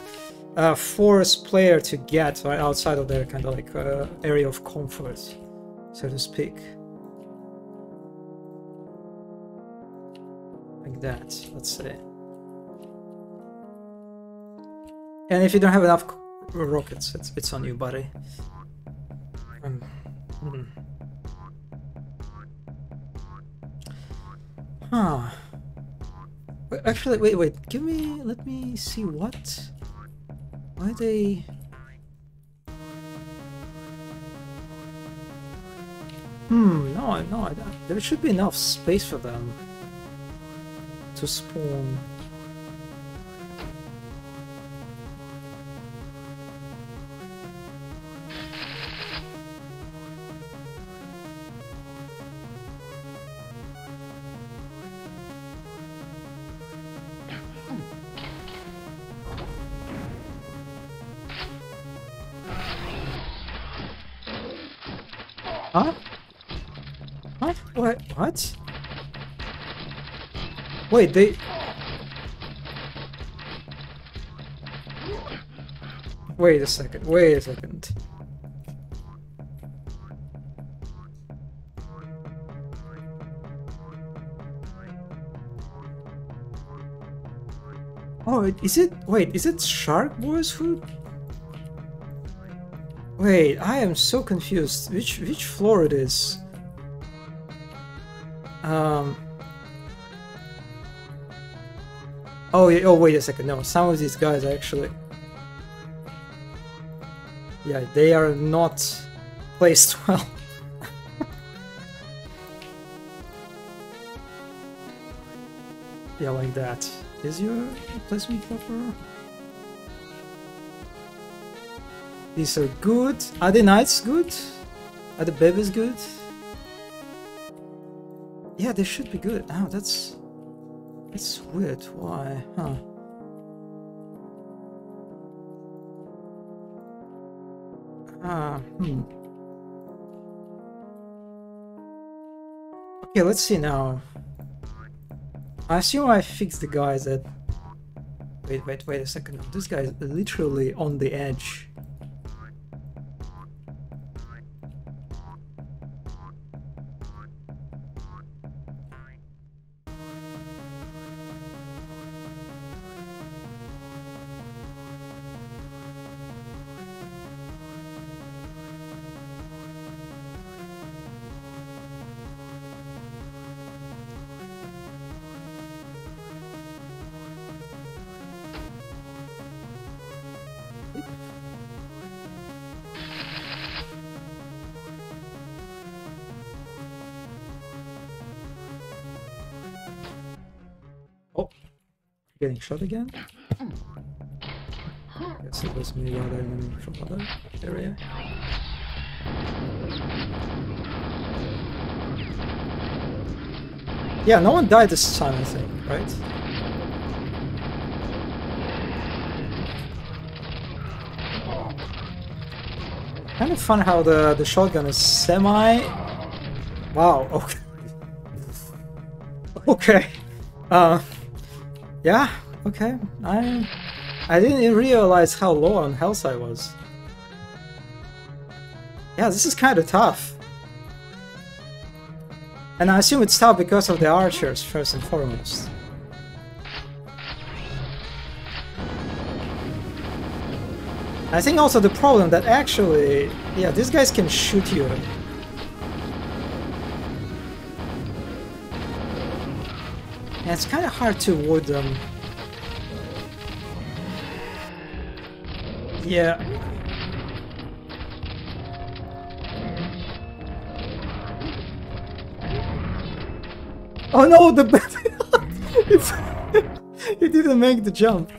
force player to get right outside of their kind of like area of comfort, so to speak. Like that, let's say. And if you don't have enough rockets, it's on you, buddy. Huh. Wait, actually, wait. Let me see what. Why they? No. There should be enough space for them to spawn. Huh? What? Wait, they... Wait a second. Oh, is it Shark Boys who... Wait, I am so confused. Which floor it is? Oh, yeah, oh, wait a second. No, some of these guys are actually... Yeah, they are not placed well. Yeah, like that. Is your placement proper? These are good. Are the knights good? Are the babies good? Yeah, they should be good. Oh, that's weird. Why? Huh. Okay, let's see now. I assume I fixed the guys that... Wait a second. This guy is literally on the edge. Getting shot again? Guess it was me other enemy from other area. Yeah, no one died this time, I think, right? Kind of fun how the shotgun is semi... Wow, okay. Okay. Yeah, okay. I didn't realize how low on health I was. Yeah, this is kind of tough. And I assume it's tough because of the archers, first and foremost. I think also the problem that actually, yeah, these guys can shoot you. And it's kind of hard to avoid them. Yeah. Oh no, the it's it didn't make the jump.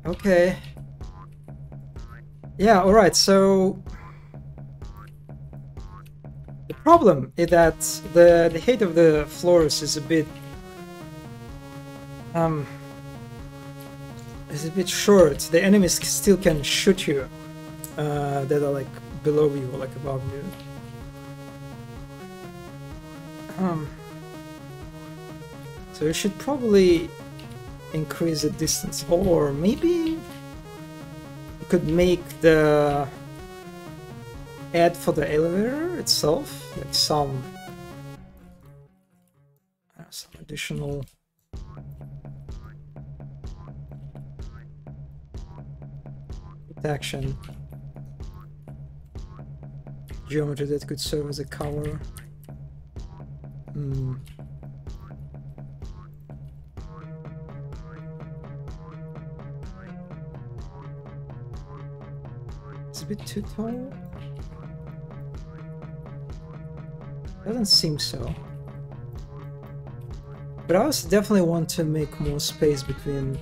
Okay. Yeah, alright, so the problem is that the height of the floors is a bit short. The enemies still can shoot you that are like below you or like above you. So you should probably increase the distance, or maybe you could make the ad for the elevator itself like some additional protection geometry that could serve as a cover. It's a bit too tall. Doesn't seem so. But I also definitely want to make more space between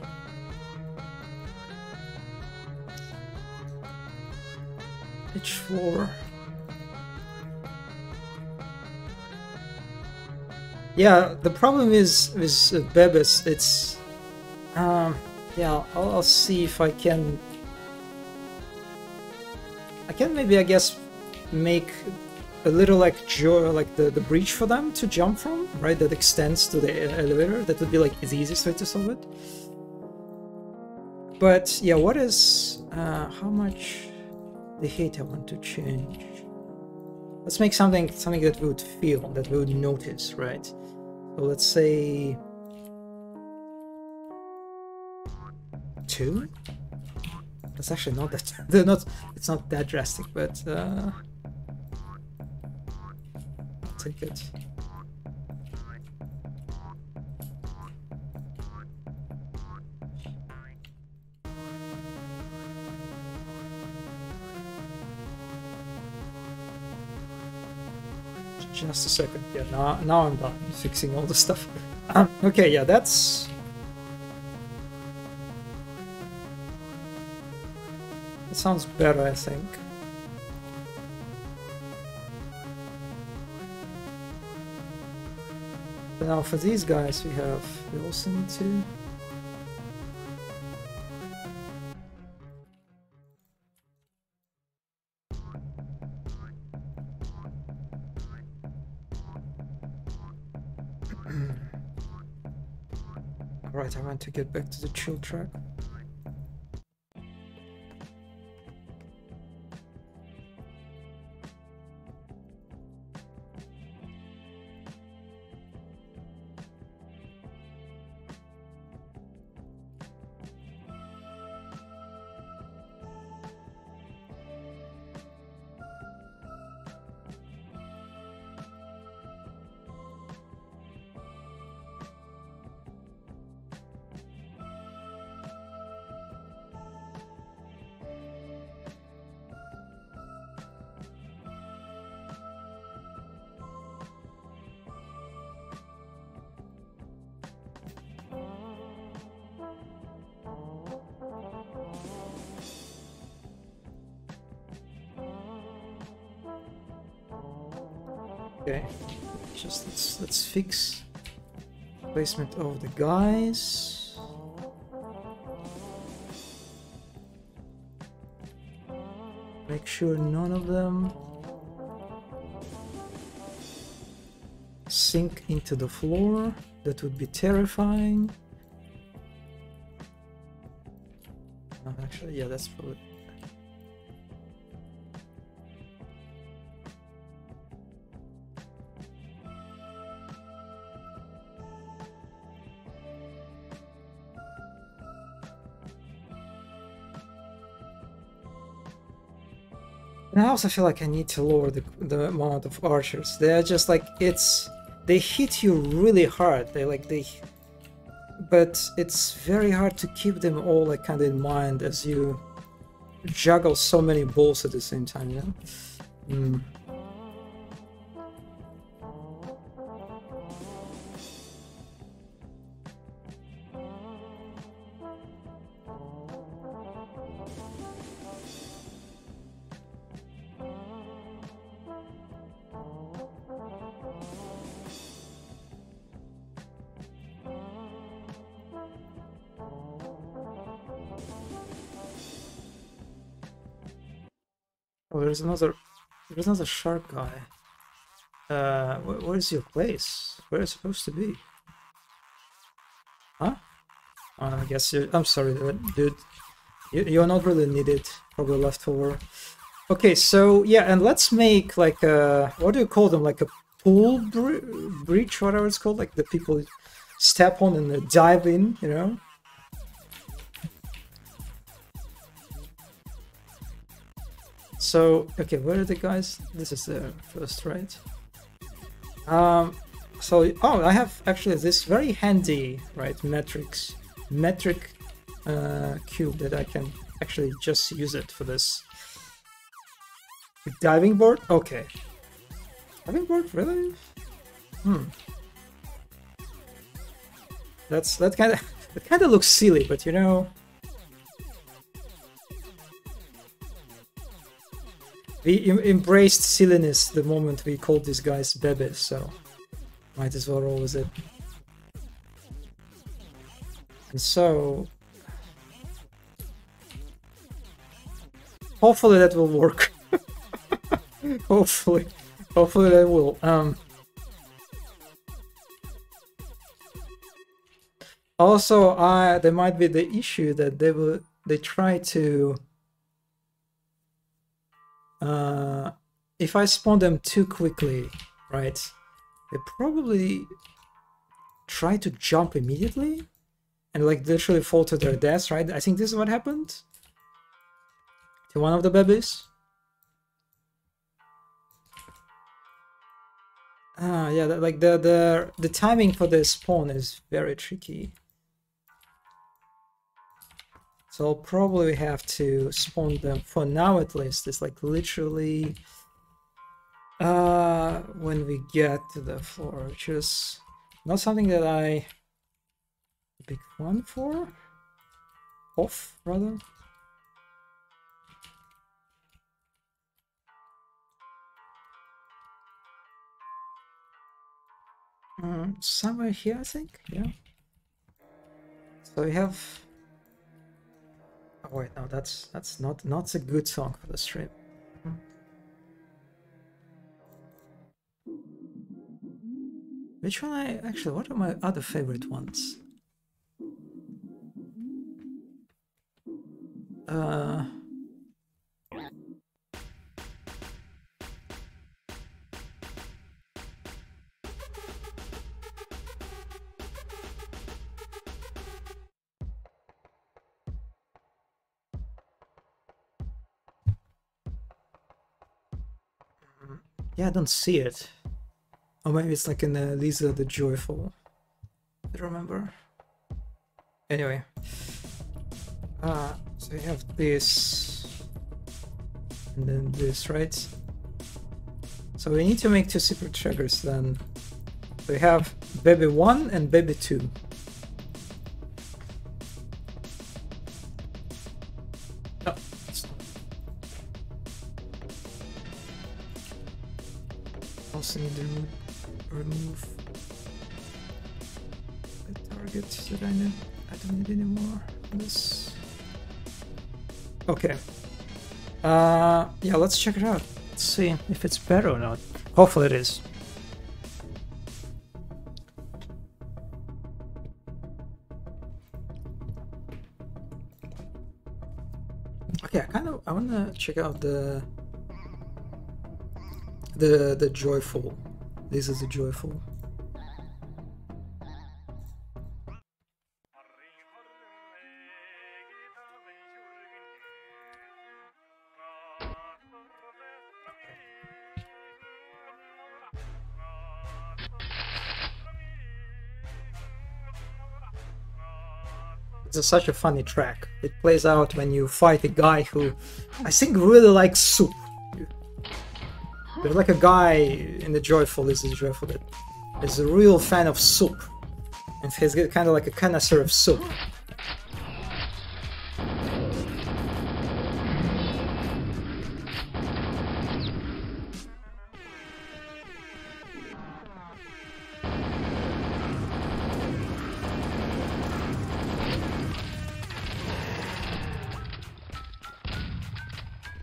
each floor. Yeah, the problem is with Bebes, it's yeah, I'll see if I can maybe, I guess, make a little like the bridge for them to jump from, right? That extends to the elevator. That would be like the easiest way to solve it. But yeah, what is how much the height I want to change? Let's make something that we would feel, that we would notice, right? So let's say 2. That's actually not that. It's not that drastic, but I'll take it. Just a second. Yeah, now I'm done fixing all the stuff. Okay, yeah, that sounds better, I think. Now for these guys we also need to Alright, I want to get back to the chill track. Okay, just let's fix placement of the guys. Make sure none of them sink into the floor. That would be terrifying. Actually, yeah, that's probably. Okay. And I also feel like I need to lower the amount of archers. They're just like, they hit you really hard. But it's very hard to keep them all like kind of in mind as you juggle so many balls at the same time, you know? Oh, there's another shark guy. Where's your place? Where is it supposed to be? Huh? I guess I'm sorry, dude. You're not really needed. Probably left over. Okay, so yeah, and let's make like a, what do you call them? Like a pool breach, whatever it's called. Like the people step on and they dive in, you know? So, okay, where are the guys? This is the first, right? So, oh, I have actually this very handy, right, metric cube that I can actually just use it for this. Diving board? Okay. Diving board, really? That kind of looks silly, but you know, we embraced silliness the moment we called these guys bebes, so might as well roll with it. And so, hopefully that will work. hopefully that will. Also, there might be the issue that they try to. If I spawn them too quickly, right? They probably try to jump immediately and like literally fall to their deaths, right? I think this is what happened to one of the babies. Yeah, like the timing for the spawn is very tricky. So I'll probably have to spawn them for now at least. It's like literally when we get to the floor, which is not something that I big fun for. Off rather. Somewhere here, I think. Yeah. So we have. Oh wait, no, that's not a good song for the stream. Which one actually? What are my other favorite ones? Yeah, I don't see it. Or maybe it's like in Lisa the Joyful. I don't remember. Anyway. So we have this. And then this, right? So we need to make two secret triggers then. So we have baby 1 and baby 2. Oh, also need to remove the target that I don't need anymore. This. Okay. Yeah, let's check it out. Let's see if it's better or not. Hopefully it is. Okay, I wanna check out the joyful. This is the joyful. It's such a funny track. It plays out when you fight a guy who I think really likes soup. There's like a guy in the Joyful, this is Joyful, that is a real fan of soup. And he's kind of like a connoisseur of soup.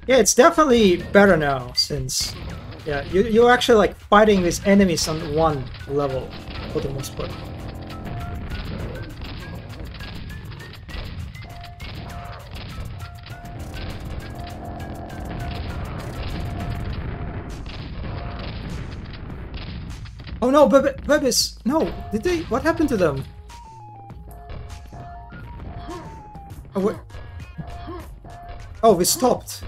Yeah, it's definitely better now, since yeah, you're actually like fighting these enemies on one level for the most part. Oh no, babies! No, did they? What happened to them? Oh, what? Oh, we stopped.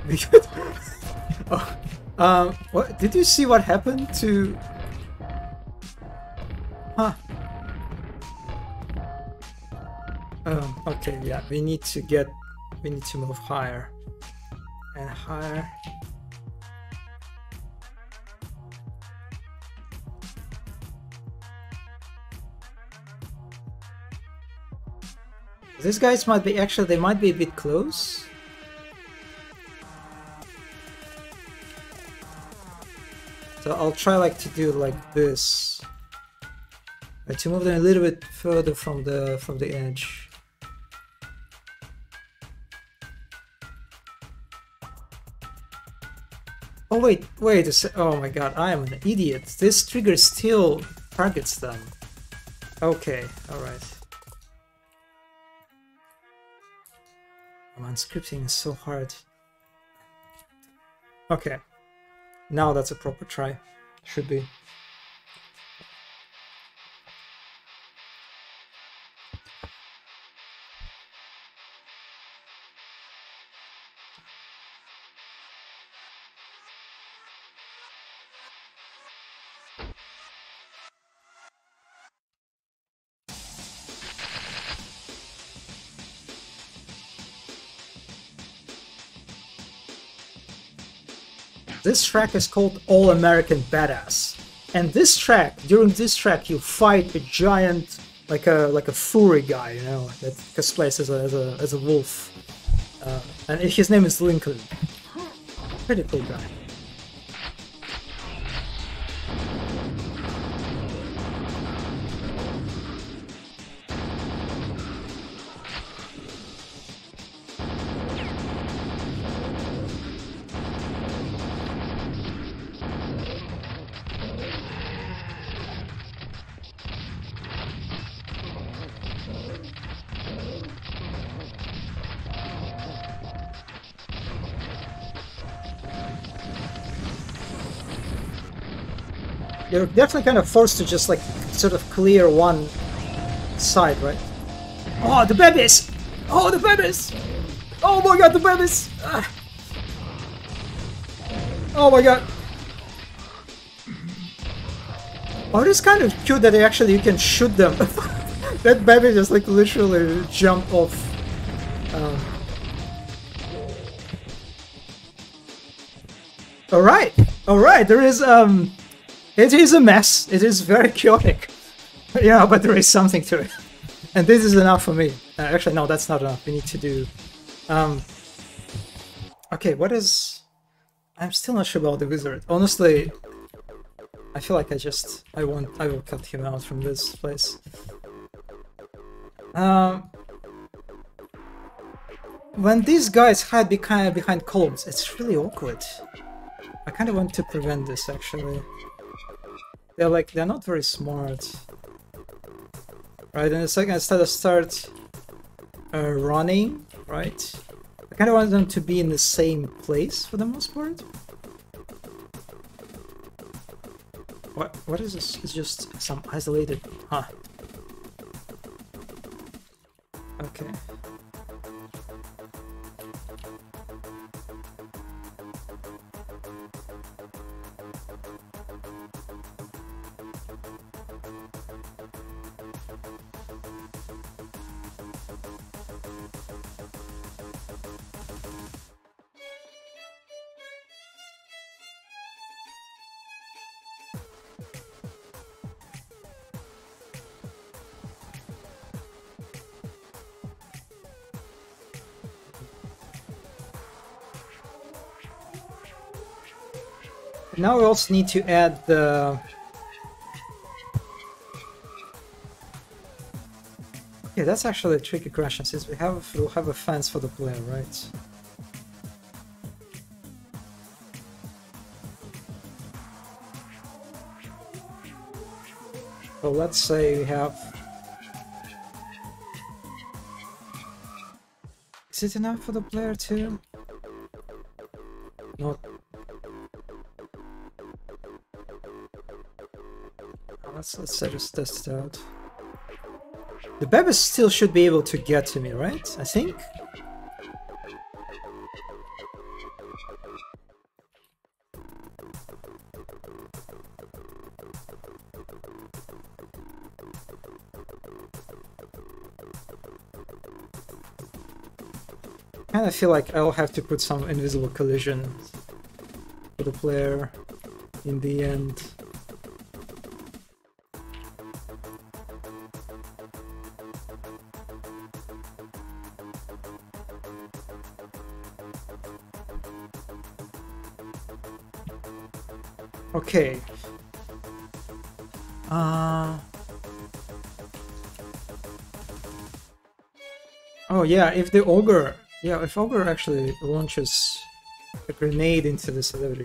Oh, what? Did you see what happened to? Huh? Okay, yeah. We need to move higher and higher. These guys might be actually. They might be a bit close. So I'll try like to do like this, to move them a little bit further from the edge. Oh wait a sec. Oh my god, I am an idiot. This trigger still targets them. Okay, all right. Oh man, scripting is so hard. Okay. Now that's a proper try. Should be. This track is called All American Badass, and during this track, you fight a giant, like a furry guy, you know, that cosplays as a wolf, and his name is Lincoln. Pretty cool guy. You're definitely kind of forced to just like sort of clear one side, right? Oh, the babies! Oh, the babies! Oh my god, the babies! Ah. Oh my god! Oh, it is kind of cute that you can shoot them. That baby just like literally jumped off. All right. There is It is a mess. It is very chaotic. Yeah, but there is something to it. And this is enough for me. Actually, no, that's not enough. We need to do... Okay, what is... I'm still not sure about the wizard. Honestly, I feel like I will cut him out from this place. When these guys hide behind columns, it's really awkward. I kind of want to prevent this, actually. They're not very smart. Right, and the second instead of start running, right? I kind of want them to be in the same place for the most part. What is this? It's just some isolated... Huh. Okay. Now we also need to add the... Yeah, that's actually a tricky question, since we'll have a fence for the player, right? So let's say we have... Is it enough for the player too? Not... Let's just test it out. The baby still should be able to get to me, right? I think? I kind of feel like I'll have to put some invisible collision for the player in the end. Okay. Oh yeah, if the ogre... Yeah, if ogre actually launches a grenade into this elevator,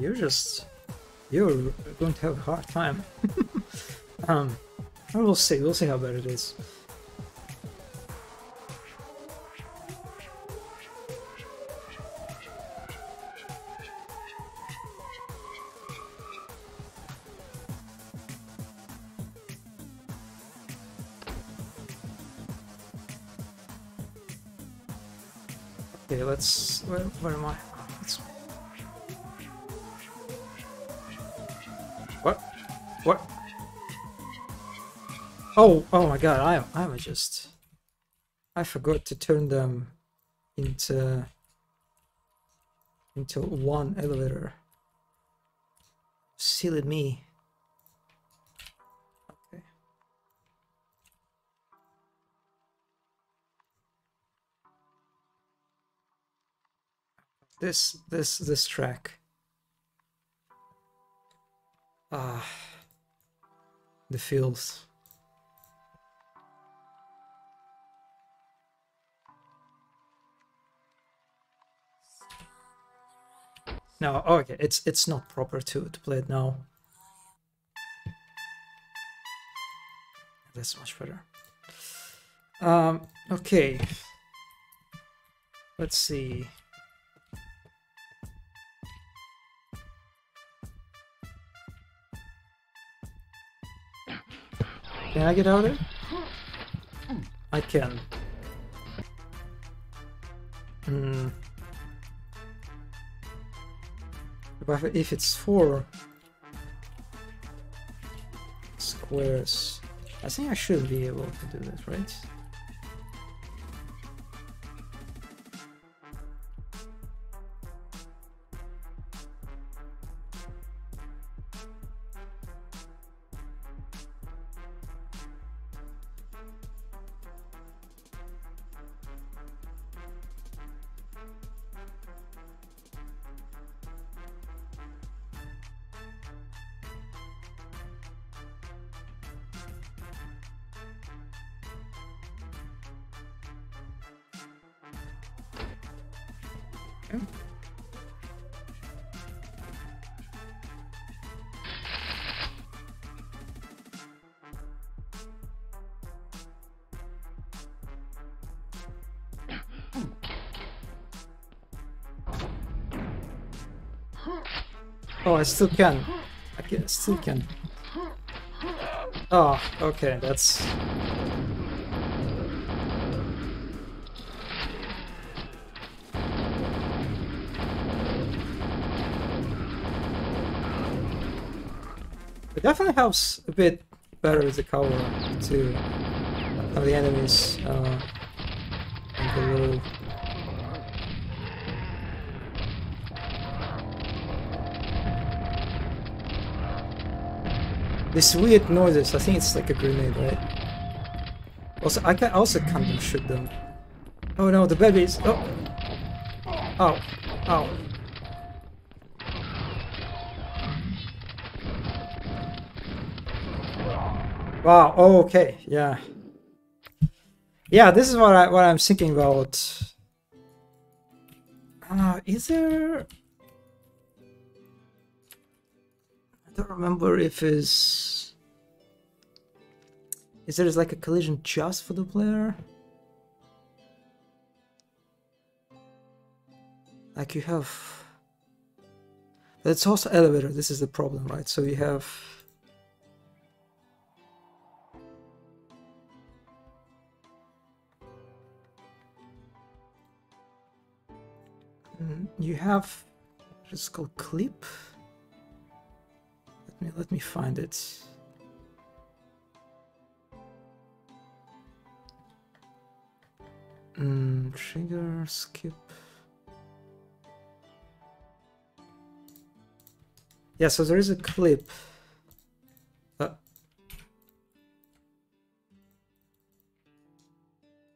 you're going to have a hard time. We'll see how bad it is. Okay, let's... Where am I? What? What? Oh my god, I'm just... I forgot to turn them into one elevator. Silly me. Okay. This track. The feels. No, okay, it's not proper to play it now. That's much better. Okay. Let's see. Can I get out of it? I can. But if it's 4 squares, I think I should be able to do that, right? Oh, I still can. Still can. Oh, okay, that's... It definitely helps a bit better with the cover to have the enemies below. This weird noises, I think it's like a grenade, right? Also, I can't shoot them. Oh no, the babies! Oh! Oh! Oh! Wow. Oh, okay. Yeah. Yeah. This is what I'm thinking about. Is there? I don't remember if is there like a collision just for the player? Like you have. It's also elevator. This is the problem, right? So you have. You have. It's called clip. Let me find it. Trigger skip. Yeah, so there is a clip.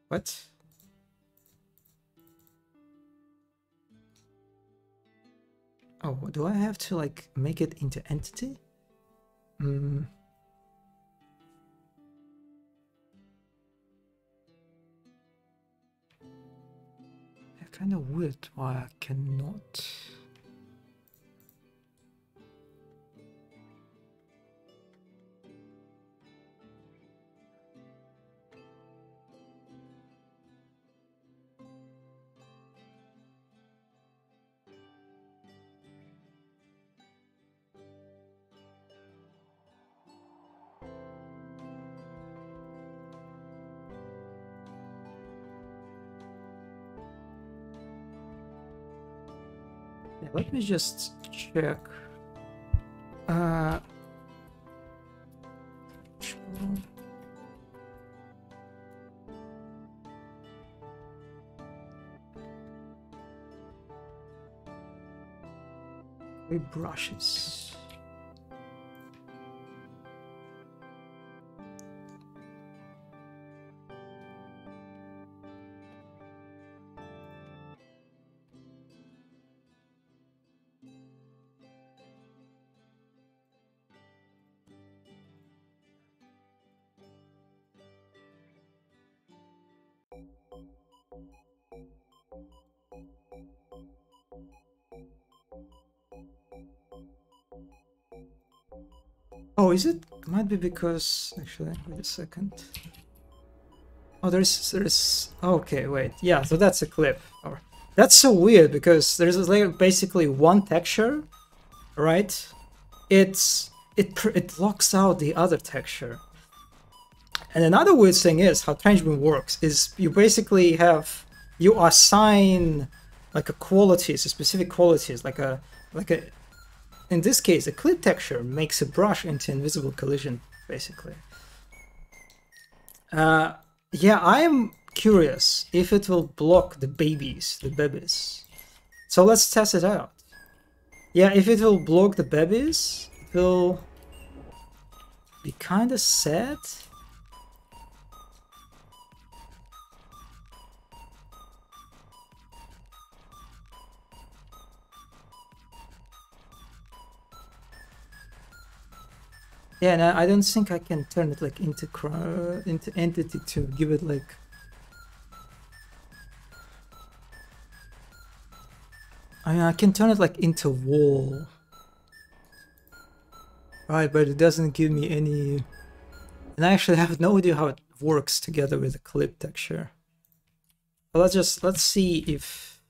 What? Oh, do I have to like make it into entity? Kind of weird why I cannot. Yeah, let me just check. Brushes. Oh, is it? Might be because actually, wait a second. Oh, there's. Okay, wait. Yeah, so that's a clip. Or that's so weird because there's like basically one texture, right? It locks out the other texture. And another weird thing is how Tangerine works is you basically you assign like a qualities, a specific qualities, like a in this case a clip texture makes a brush into invisible collision, basically. Yeah, I am curious if it will block the babies. So let's test it out. Yeah, if it will block the babies, it will be kind of sad. Yeah, and I don't think I can turn it like into entity to give it like. I mean, I can turn it like into wall. Right, but it doesn't give me any. And I actually have no idea how it works together with the clip texture. But let's see if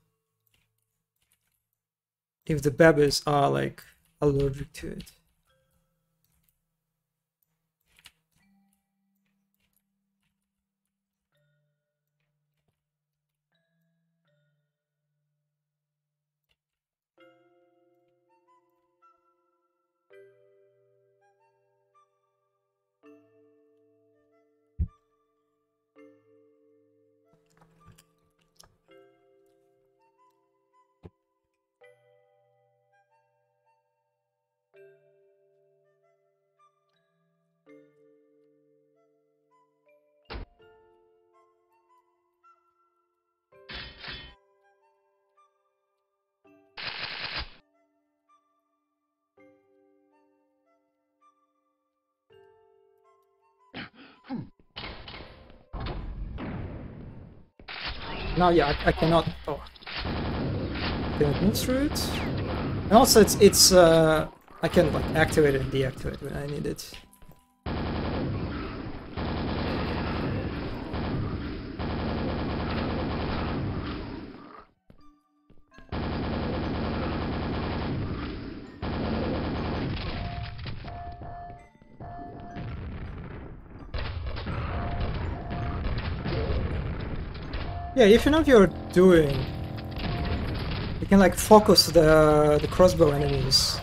the babies are like allergic to it. Now, yeah, I cannot. Oh, cannot move through it. And also, it's I can like activate it and deactivate it when I need it. Yeah, if you know what you're doing, you can like focus the crossbow enemies,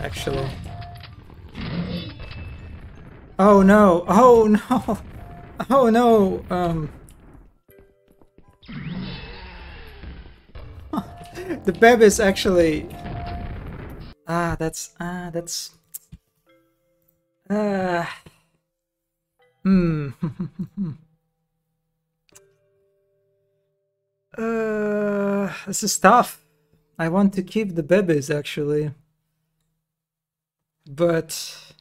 actually. Oh no! Oh no! Oh no! The Beb is actually that's hmm. This is tough. I want to keep the babies actually, but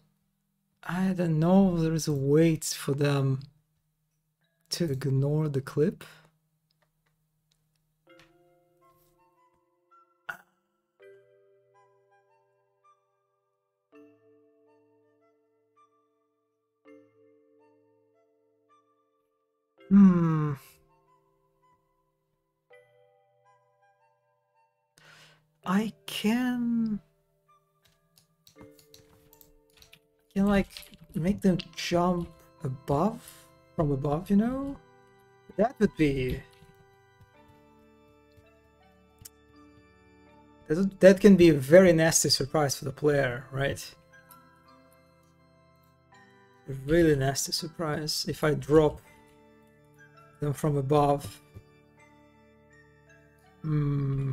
I don't know if there's a way for them to ignore the clip. Hmm. I can like make them jump above, from above, you know? That would be... That can be a very nasty surprise for the player, right? A really nasty surprise if I drop them from above. Hmm.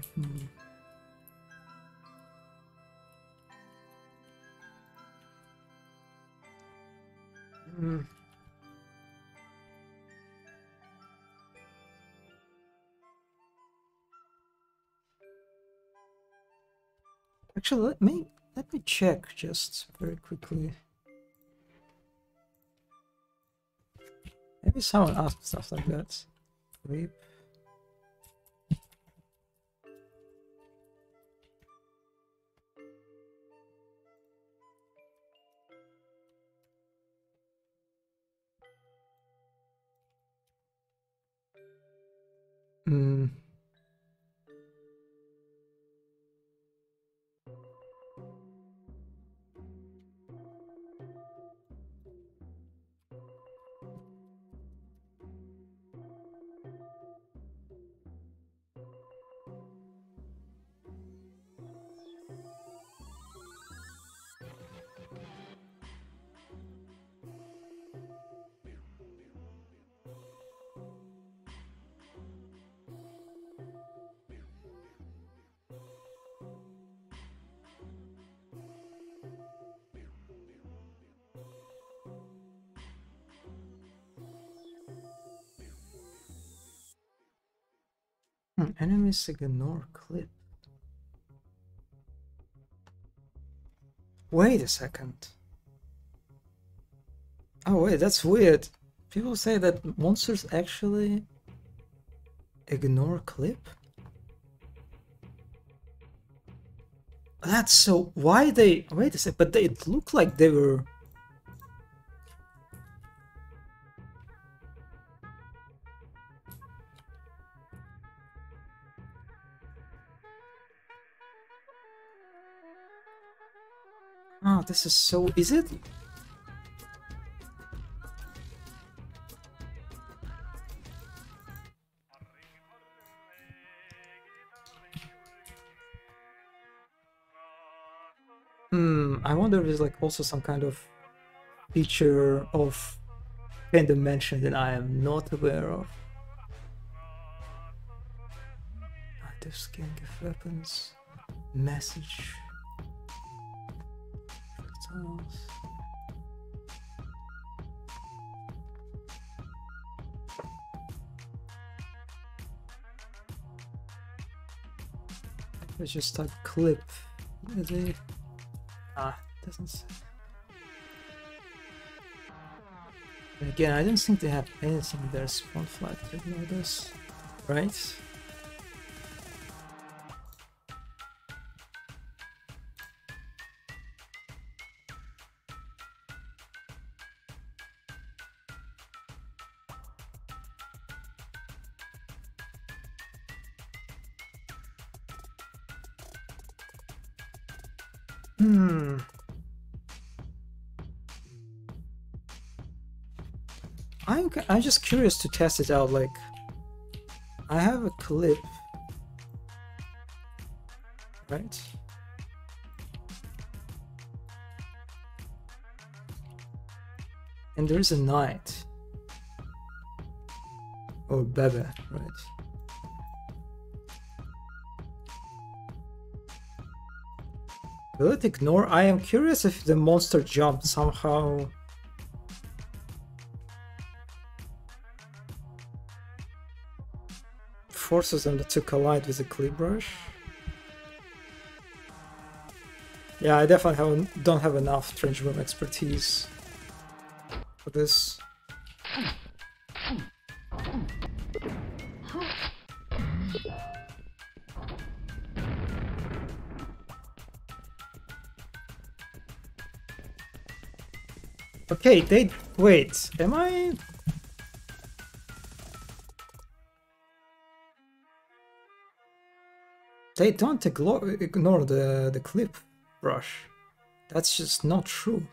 Actually, let me check just very quickly. Maybe someone asked stuff like that. Sleep. Hmm. Enemies ignore clip. Wait a second. Oh wait, that's weird. People say that monsters actually ignore clip? That's so... Why they... Wait a sec, but it looked like they were... Oh, this is so... Is it? I wonder if there's like also some kind of feature of pain dimension that I am not aware of. Active skin, gift weapons, message, fractals. Let's just type clip. Doesn't say. And again, I don't think they have anything in their spawn flag to ignore this. right? I'm just curious to test it out. Like, I have a clip, right? And there's a knight. Or Bebe, right? Will it ignore? I am curious if the monster jump somehow forces them to collide with the clip brush. Yeah, I definitely don't have enough trench room expertise for this. Okay, wait, am I? They don't ignore the clip brush. That's just not true.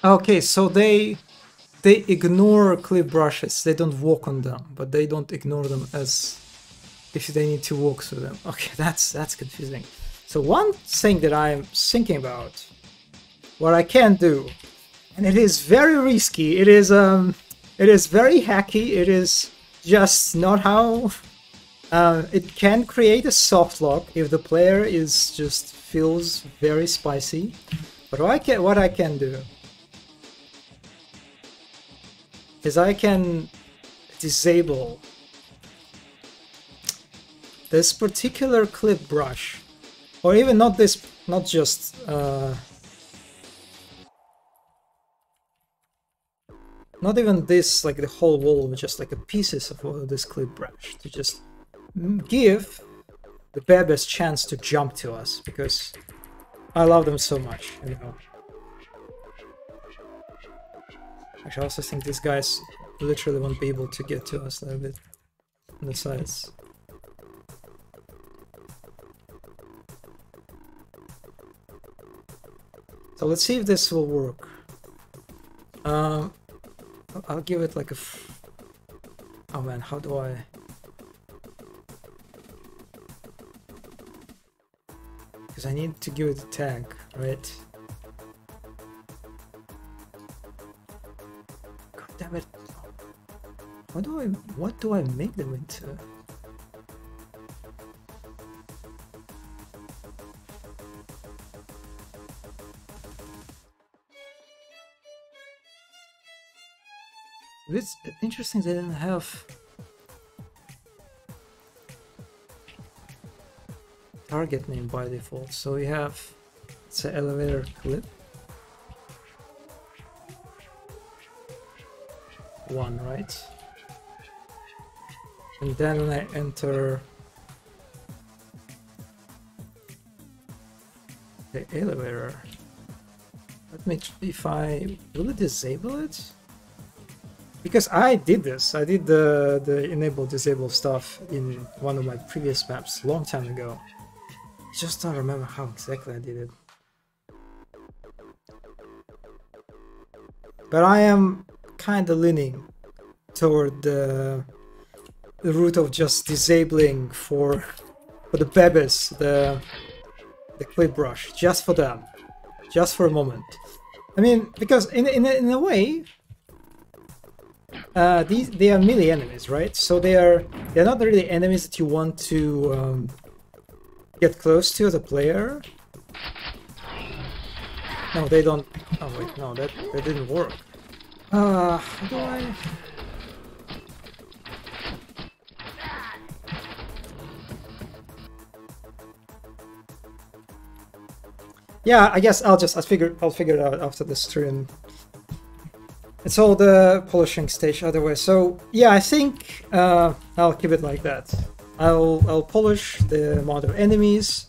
Okay, so they ignore clip brushes. They don't walk on them, but they don't ignore them as if they need to walk through them. Okay, that's confusing. So one thing that I'm thinking about, what I can do, and it is very risky. It is very hacky. It is just not how. It can create a soft lock if the player feels very spicy. But what I can do is I can disable this particular clip brush, or even not just not even this, like the whole wall, but just like a pieces of this clip brush to just give the Bebes chance to jump to us, because I love them so much, you know. Actually, I also think these guys literally won't be able to get to us a little bit on the sides. So let's see if this will work. I'll give it like a... Oh man, how do I... Because I need to give it a tag, right? God damn it. What do I make them into? It's interesting they didn't have target name by default. So we have, it's an elevator clip. One, right? And then when I enter The elevator. Let me, if I will it disable it? Because I did this. I did the enable disable stuff in one of my previous maps long time ago. Just don't remember how exactly I did it. But I am kind of leaning toward the route of just disabling for the bebes, the clip brush, just for them, just for a moment. I mean, because in a way, they are melee enemies, right? So they're not really enemies that you want to get close to as a player. No, they don't. Oh wait, no, that didn't work. How do I? Yeah, I guess I'll figure it out after the stream. It's all the polishing stage otherwise. So yeah, I think I'll keep it like that. I'll polish the amount of enemies,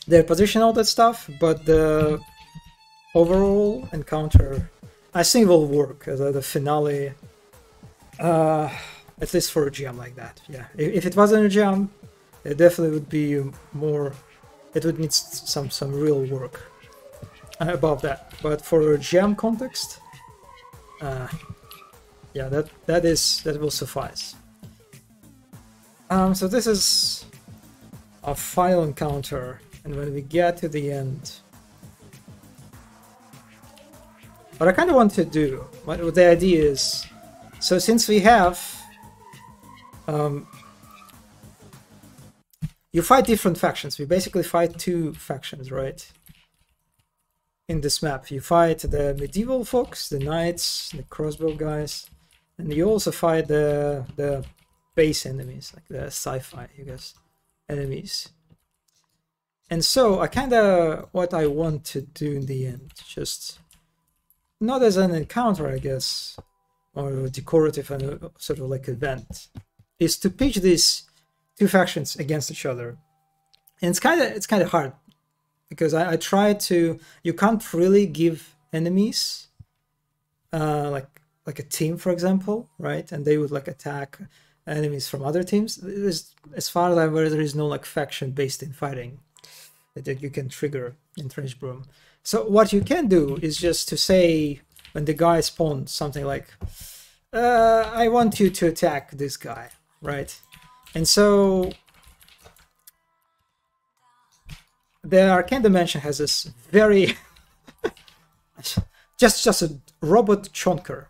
their position, all that stuff, but the overall encounter I think will work as the finale. At least for a gem like that. Yeah, if it wasn't a gem, it definitely would be more. It would need some real work above that. But for a gem context, yeah, that will suffice. So this is our final encounter, and when we get to the end, what I kind of want to do, what the idea is, so since we have, you fight different factions. We basically fight two factions, right? In this map, you fight the medieval folks, the knights, the crossbow guys, and you also fight the base enemies, like the sci-fi, I guess, enemies. And so I kind of, what I want to do in the end, just not as an encounter, I guess, or a decorative and sort of like event, is to pitch these two factions against each other. And it's kind of hard because I try to, you can't really give enemies like a team, for example, right? And they would like attack enemies from other teams. As far as I'm aware, there is no like faction based in fighting that you can trigger in Trench Broom. So what you can do is just to say when the guy spawns something like, I want you to attack this guy, right? And so the Arcane Dimension has this very just a robot chonker.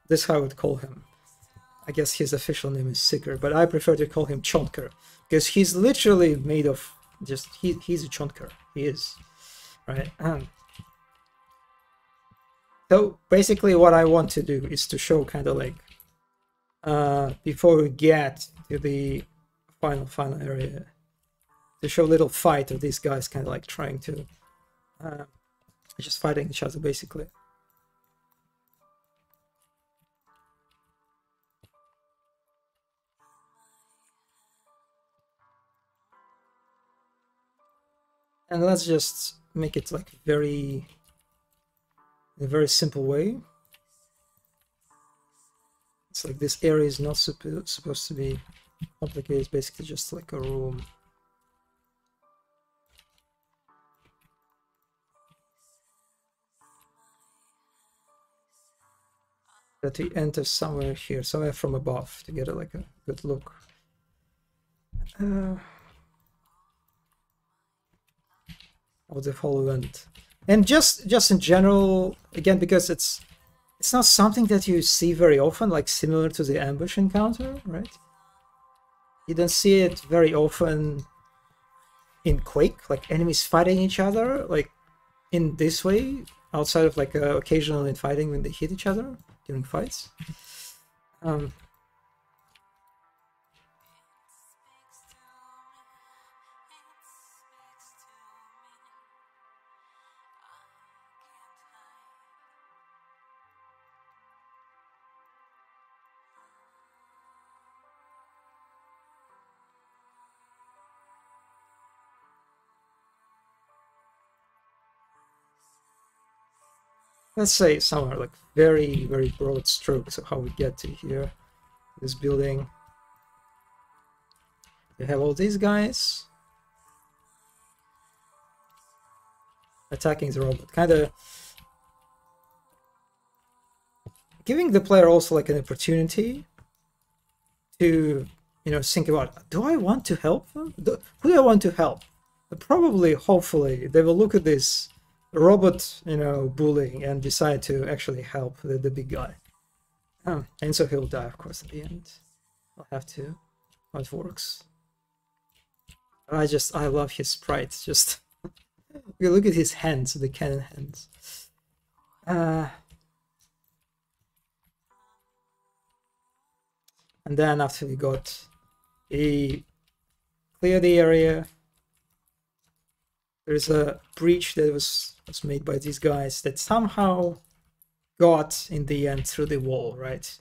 This is how I would call him. I guess his official name is Seeker, but I prefer to call him Chonker because he's literally made of just he's a chonker. He is, right? So basically, what I want to do is to show kind of like before we get to the final area, to show a little fight of these guys kind of like trying to just fighting each other basically. And let's just make it like in a very simple way. It's like this area is not supposed to be complicated. It's basically just like a room. That we enter somewhere here, somewhere from above to get like a good look. Of the whole event. And just in general, again, because it's not something that you see very often, like similar to the ambush encounter, right? You don't see it very often in Quake, like enemies fighting each other, like in this way, outside of like occasional infighting when they hit each other during fights. let's say somewhere like very, very broad strokes of how we get to here, this building. You have all these guys attacking the robot, kind of giving the player also like an opportunity to, you know, think about, do I want to help them? Who do I want to help? Probably, hopefully, they will look at this robot, you know, bullying and decide to actually help the big guy. And so he'll die, of course, at the end. I'll have to. How it works. I love his sprite. Just look at his hands, the cannon hands. And then after we got a clear the area, there's a breach that was made by these guys that somehow got in the end through the wall, right?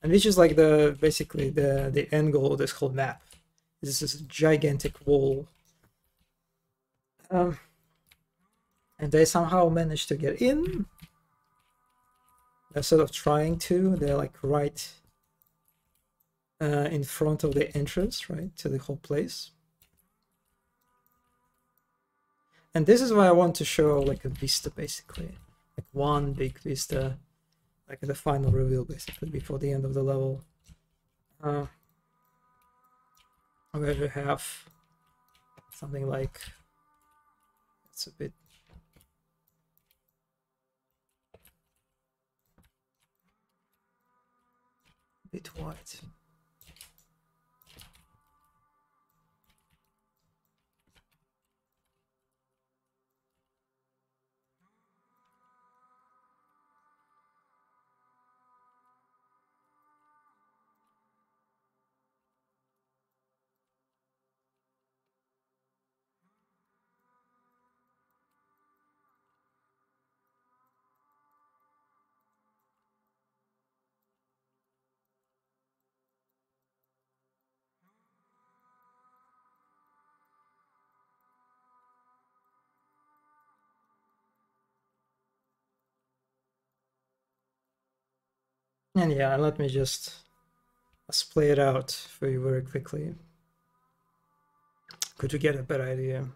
And which is like the basically the end goal of this whole map. This is a gigantic wall. And they somehow managed to get in. They're sort of trying to. They're like right in front of the entrance, right, to the whole place. And this is why I want to show like a vista, basically. Like one big vista, like the final reveal, basically, before the end of the level. Where we have something like, it's a bit wide. And yeah, let me just play it out for you very quickly. Could you get a better idea?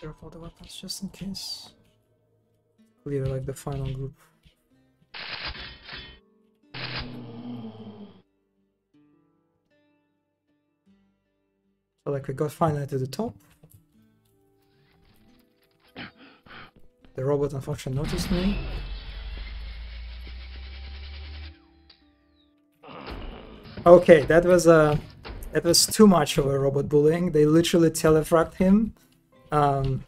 Careful the weapons just in case. Clear like the final group. So like we got finally to the top. The robot unfortunately noticed me. Okay, that was too much of a robot bullying. They literally telefragged him. Let's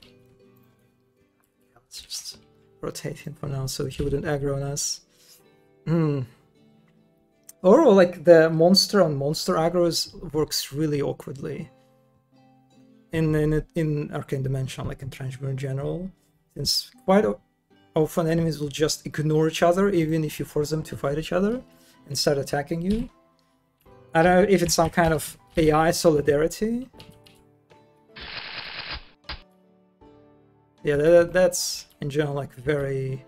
just rotate him for now so he wouldn't aggro on us. Or like the monster on monster aggros works really awkwardly in Arcane Dimension, like in Trenchburn in general, since quite often enemies will just ignore each other even if you force them to fight each other and start attacking you. I don't know if it's some kind of AI solidarity. Yeah, that's in general like very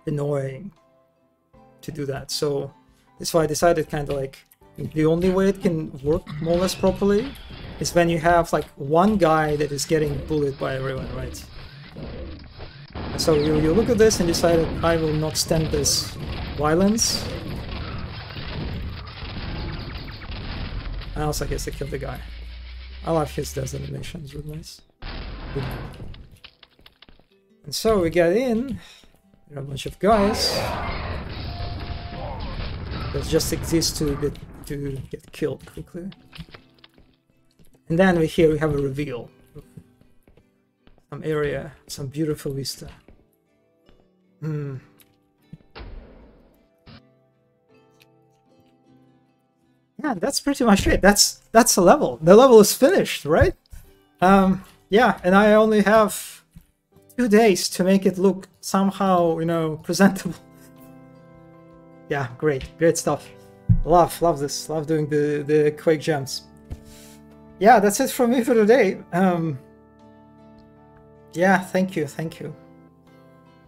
annoying to do that. So that's why I decided kind of like the only way it can work more or less properly is when you have like one guy that is getting bullied by everyone, right? So you look at this and decided I will not stand this violence. And also I guess I killed the guy. I love his death animations, really nice. And so we get in, there are a bunch of guys that just exist to get killed quickly. And then we have a reveal. Some area, some beautiful vista. yeah, that's pretty much it. That's a level. The level is finished, right? Yeah, and I only have 2 days to make it look somehow, you know, presentable. Yeah, great stuff. Love this. Love doing the Quake jumps. Yeah, that's it from me for today. Yeah, thank you.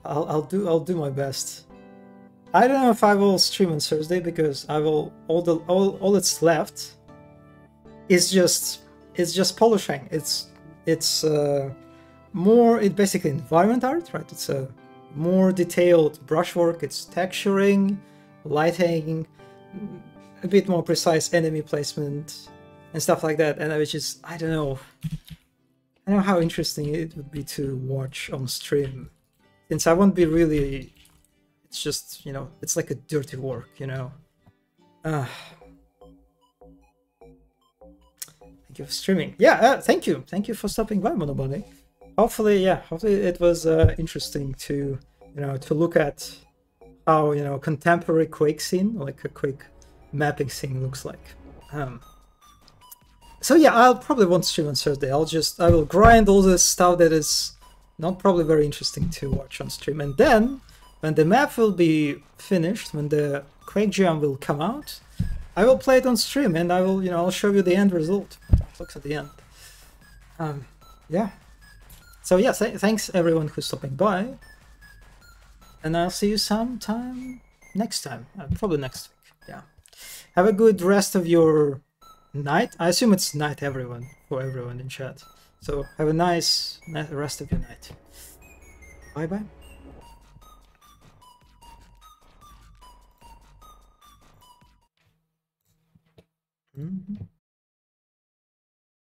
I'll do my best. I don't know if I will stream on Thursday because I will all that's left is just polishing. It's more basically environment art, right? It's a more detailed brushwork. It's texturing, lighting, a bit more precise enemy placement and stuff like that. And which is I don't know how interesting it would be to watch on stream, since I won't be really. It's just, you know, it's like a dirty work, you know. Thank you for streaming. Yeah, thank you for stopping by, Monobody. Hopefully it was interesting to, you know, to look at how, you know, contemporary Quake scene, like a Quake mapping scene looks like. So yeah, I'll probably won't stream on Thursday. I will grind all this stuff that is not probably very interesting to watch on stream, and then when the map will be finished, when the Quake jam will come out, I will play it on stream, and I will, you know, I'll show you the end result. Looks at the end. Yeah. So yeah, thanks everyone who's stopping by, and I'll see you sometime next time, probably next week. Yeah. Have a good rest of your night. I assume it's night, everyone, for everyone in chat. So have a nice rest of your night. Bye bye. Mm-hmm.